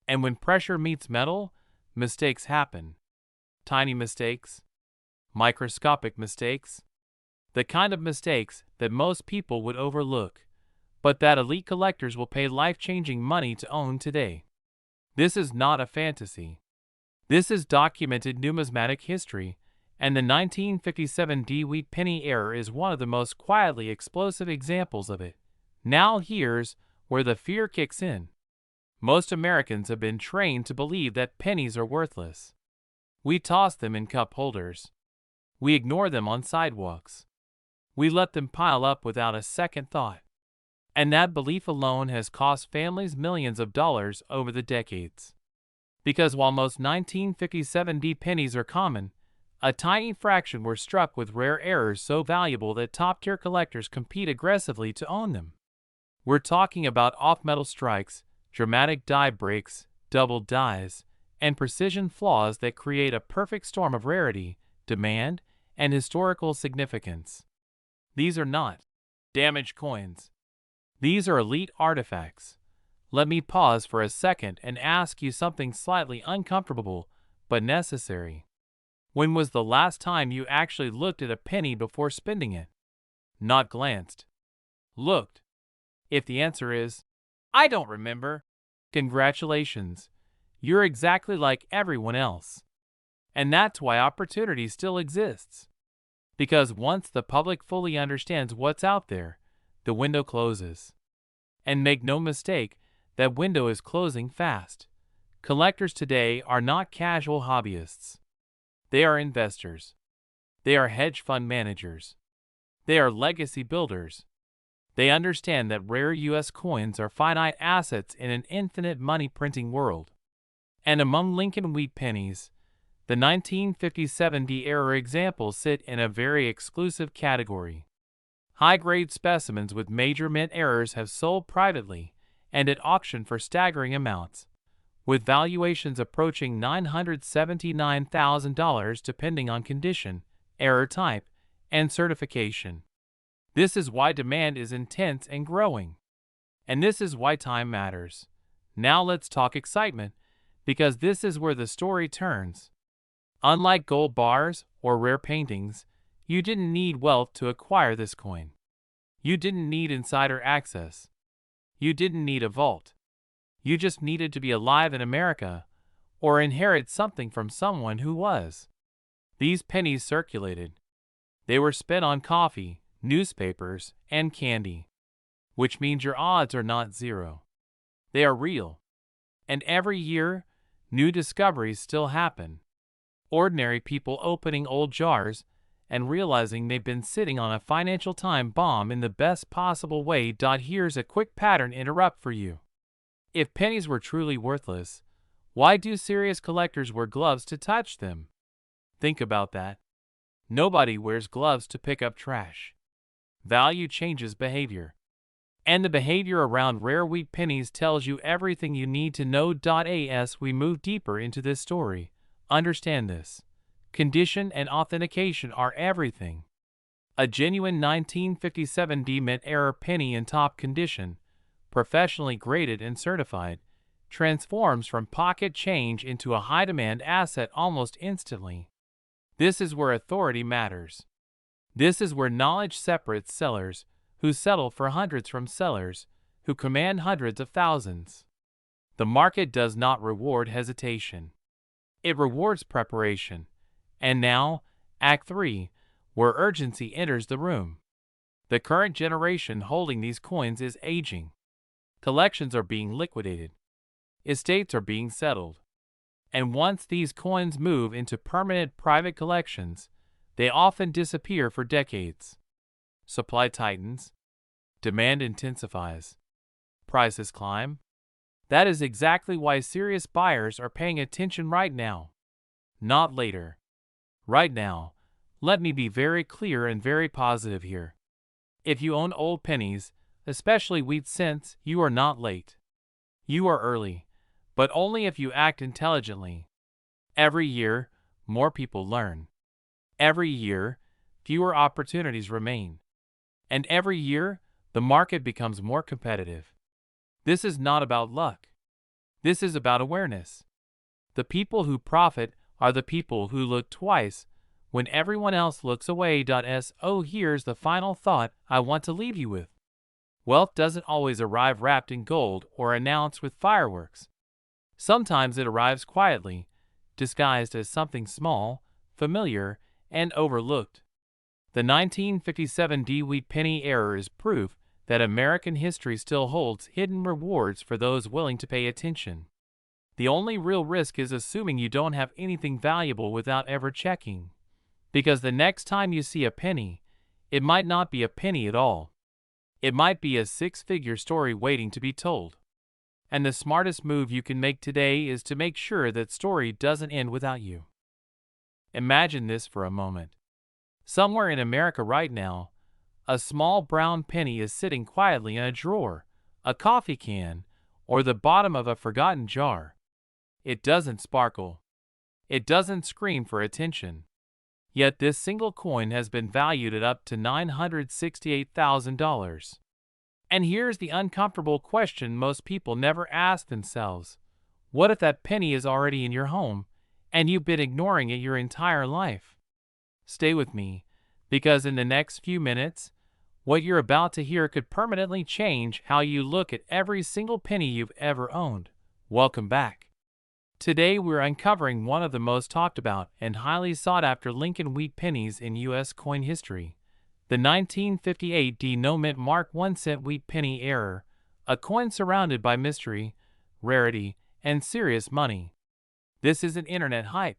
And when pressure meets metal, mistakes happen. Tiny mistakes, microscopic mistakes, the kind of mistakes that most people would overlook, but that elite collectors will pay life-changing money to own today. This is not a fantasy. This is documented numismatic history, and the 1957 D wheat penny error is one of the most quietly explosive examples of it. Now here's where the fear kicks in. Most Americans have been trained to believe that pennies are worthless. We toss them in cup holders. We ignore them on sidewalks. We let them pile up without a second thought. And that belief alone has cost families millions of dollars over the decades. Because while most 1957 D pennies are common, a tiny fraction were struck with rare errors so valuable that top-tier collectors compete aggressively to own them. We're talking about off-metal strikes, dramatic die breaks, double dies, and precision flaws that create a perfect storm of rarity, demand, and historical significance. These are not damaged coins. These are elite artifacts. Let me pause for a second and ask you something slightly uncomfortable, but necessary. When was the last time you actually looked at a penny before spending it? Not glanced. Looked. If the answer is, I don't remember, congratulations. You're exactly like everyone else. And that's why opportunity still exists. Because once the public fully understands what's out there, the window closes. And make no mistake, that window is closing fast. Collectors today are not casual hobbyists. They are investors. They are hedge fund managers. They are legacy builders. They understand that rare U.S. coins are finite assets in an infinite money-printing world. And among Lincoln wheat pennies, the 1957 D error examples sit in a very exclusive category. High-grade specimens with major mint errors have sold privately and at auction for staggering amounts, with valuations approaching $979,000 depending on condition, error type, and certification. This is why demand is intense and growing. And this is why time matters. Now let's talk excitement, because this is where the story turns. Unlike gold bars or rare paintings, you didn't need wealth to acquire this coin. You didn't need insider access. You didn't need a vault. You just needed to be alive in America, or inherit something from someone who was. These pennies circulated. They were spent on coffee, newspapers, and candy. Which means your odds are not zero. They are real. And every year, new discoveries still happen. Ordinary people opening old jars and realizing they've been sitting on a financial time bomb in the best possible way. Here's a quick pattern interrupt for you. If pennies were truly worthless, why do serious collectors wear gloves to touch them? Think about that. Nobody wears gloves to pick up trash. Value changes behavior. And the behavior around rare wheat pennies tells you everything you need to know. As we move deeper into this story, understand this. Condition and authentication are everything. A genuine 1957 D mint error penny in top condition, professionally graded and certified, transforms from pocket change into a high-demand asset almost instantly. This is where authority matters. This is where knowledge separates sellers who settle for hundreds from sellers who command hundreds of thousands. The market does not reward hesitation. It rewards preparation. And now, Act 3, where urgency enters the room. The current generation holding these coins is aging. Collections are being liquidated. Estates are being settled. And once these coins move into permanent private collections, they often disappear for decades. Supply tightens. Demand intensifies. Prices climb. That is exactly why serious buyers are paying attention right now. Not later. Right now. Let me be very clear and very positive here. If you own old pennies, especially wheat cents, you are not late. You are early, but only if you act intelligently. Every year, more people learn. Every year, fewer opportunities remain. And every year, the market becomes more competitive. This is not about luck. This is about awareness. The people who profit are the people who look twice when everyone else looks away. So here's the final thought I want to leave you with. Wealth doesn't always arrive wrapped in gold or announced with fireworks. Sometimes it arrives quietly, disguised as something small, familiar, and overlooked. The 1957 D wheat penny error is proof that American history still holds hidden rewards for those willing to pay attention. The only real risk is assuming you don't have anything valuable without ever checking. Because the next time you see a penny, it might not be a penny at all. It might be a six-figure story waiting to be told. And the smartest move you can make today is to make sure that story doesn't end without you. Imagine this for a moment. Somewhere in America right now, a small brown penny is sitting quietly in a drawer, a coffee can, or the bottom of a forgotten jar. It doesn't sparkle. It doesn't scream for attention. Yet this single coin has been valued at up to $968,000. And here's the uncomfortable question most people never ask themselves. What if that penny is already in your home, and you've been ignoring it your entire life? Stay with me, because in the next few minutes, what you're about to hear could permanently change how you look at every single penny you've ever owned. Welcome back. Today we're uncovering one of the most talked about and highly sought after Lincoln wheat pennies in U.S. coin history. The 1958 D no mint mark 1 cent wheat penny error, a coin surrounded by mystery, rarity, and serious money. This isn't internet hype.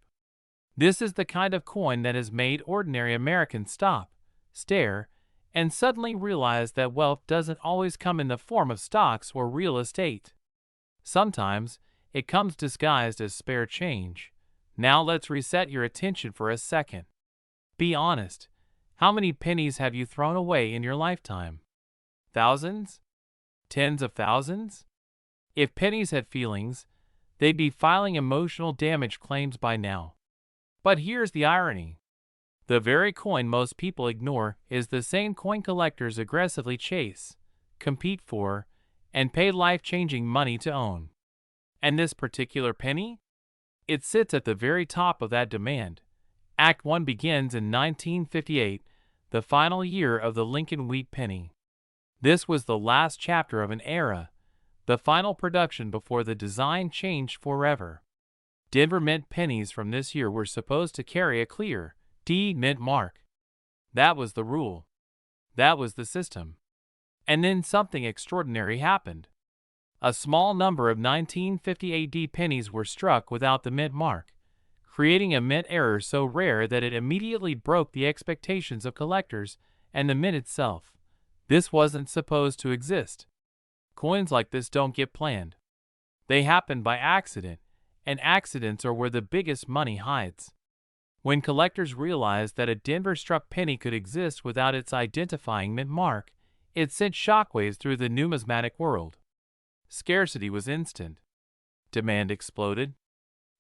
This is the kind of coin that has made ordinary Americans stop, stare, and suddenly realize that wealth doesn't always come in the form of stocks or real estate. Sometimes, it comes disguised as spare change. Now let's reset your attention for a second. Be honest. How many pennies have you thrown away in your lifetime? Thousands? Tens of thousands? If pennies had feelings, they'd be filing emotional damage claims by now. But here's the irony. The very coin most people ignore is the same coin collectors aggressively chase, compete for, and pay life-changing money to own. And this particular penny? It sits at the very top of that demand. Act 1 begins in 1958, the final year of the Lincoln wheat penny. This was the last chapter of an era, the final production before the design changed forever. Denver Mint pennies from this year were supposed to carry a clear D mint mark. That was the rule. That was the system. And then something extraordinary happened. A small number of 1958 D pennies were struck without the mint mark, creating a mint error so rare that it immediately broke the expectations of collectors and the mint itself. This wasn't supposed to exist. Coins like this don't get planned. They happen by accident, and accidents are where the biggest money hides. When collectors realized that a Denver-struck penny could exist without its identifying mint mark, it sent shockwaves through the numismatic world. Scarcity was instant. Demand exploded.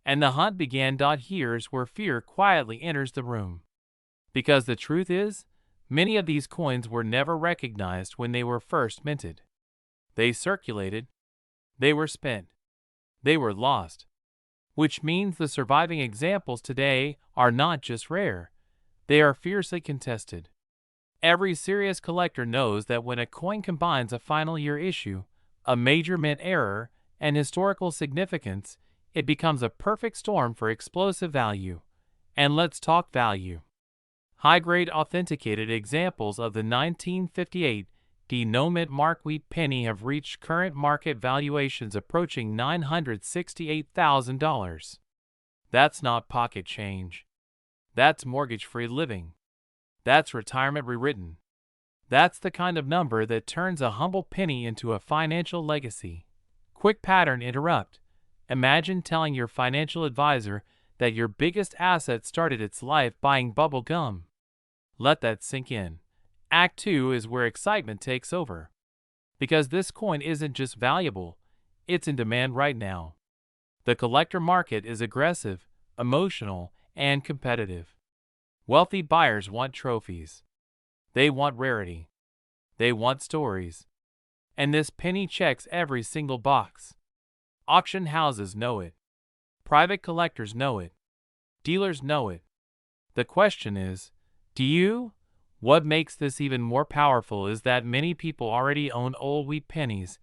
And the hunt began. Here's where fear quietly enters the room. Because the truth is, many of these coins were never recognized when they were first minted. They circulated. They were spent. They were lost. Which means the surviving examples today are not just rare, they are fiercely contested. Every serious collector knows that when a coin combines a final year issue, a major mint error, and historical significance, it becomes a perfect storm for explosive value. And let's talk value. High-grade authenticated examples of the 1958 no-mint mark wheat penny have reached current market valuations approaching $968,000. That's not pocket change. That's mortgage-free living. That's retirement rewritten. That's the kind of number that turns a humble penny into a financial legacy. Quick pattern interrupt. Imagine telling your financial advisor that your biggest asset started its life buying bubble gum. Let that sink in. Act 2 is where excitement takes over. Because this coin isn't just valuable, it's in demand right now. The collector market is aggressive, emotional, and competitive. Wealthy buyers want trophies. They want rarity. They want stories. And this penny checks every single box. Auction houses know it. Private collectors know it. Dealers know it. The question is, do you? What makes this even more powerful is that many people already own old wheat pennies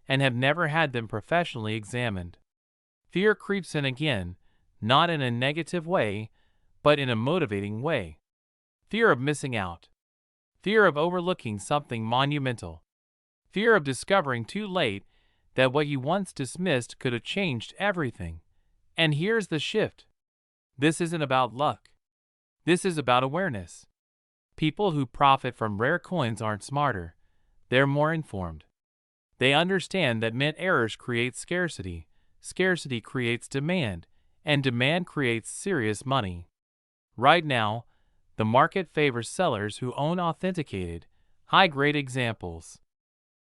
and have never had them professionally examined. Fear creeps in again, not in a negative way, but in a motivating way. Fear of missing out. Fear of overlooking something monumental. Fear of discovering too late that what you once dismissed could have changed everything. And here's the shift. This isn't about luck. This is about awareness. People who profit from rare coins aren't smarter. They're more informed. They understand that mint errors create scarcity, scarcity creates demand, and demand creates serious money. Right now, the market favors sellers who own authenticated, high-grade examples.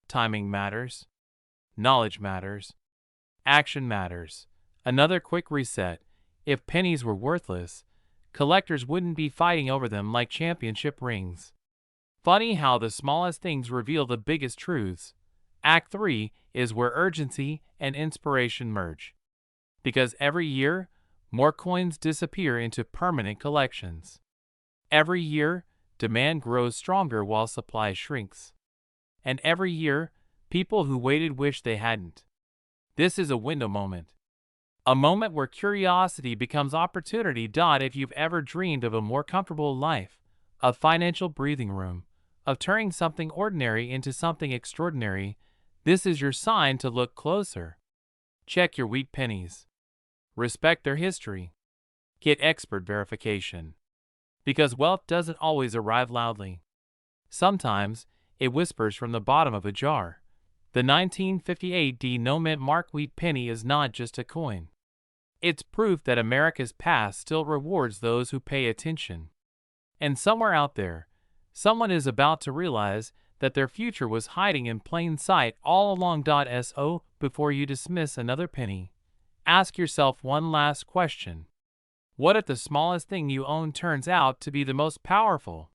Timing matters. Knowledge matters. Action matters. Another quick reset. If pennies were worthless, collectors wouldn't be fighting over them like championship rings. Funny how the smallest things reveal the biggest truths. Act 3 is where urgency and inspiration merge. Because every year, more coins disappear into permanent collections. Every year, demand grows stronger while supply shrinks. And every year, people who waited wish they hadn't. This is a window moment. A moment where curiosity becomes opportunity. If you've ever dreamed of a more comfortable life, a financial breathing room, of turning something ordinary into something extraordinary, this is your sign to look closer. Check your wheat pennies. Respect their history. Get expert verification. Because wealth doesn't always arrive loudly. Sometimes, it whispers from the bottom of a jar. The 1958 no-mint mark wheat penny is not just a coin. It's proof that America's past still rewards those who pay attention. And somewhere out there, someone is about to realize that their future was hiding in plain sight all along. So, before you dismiss another penny, ask yourself one last question. What if the smallest thing you own turns out to be the most powerful?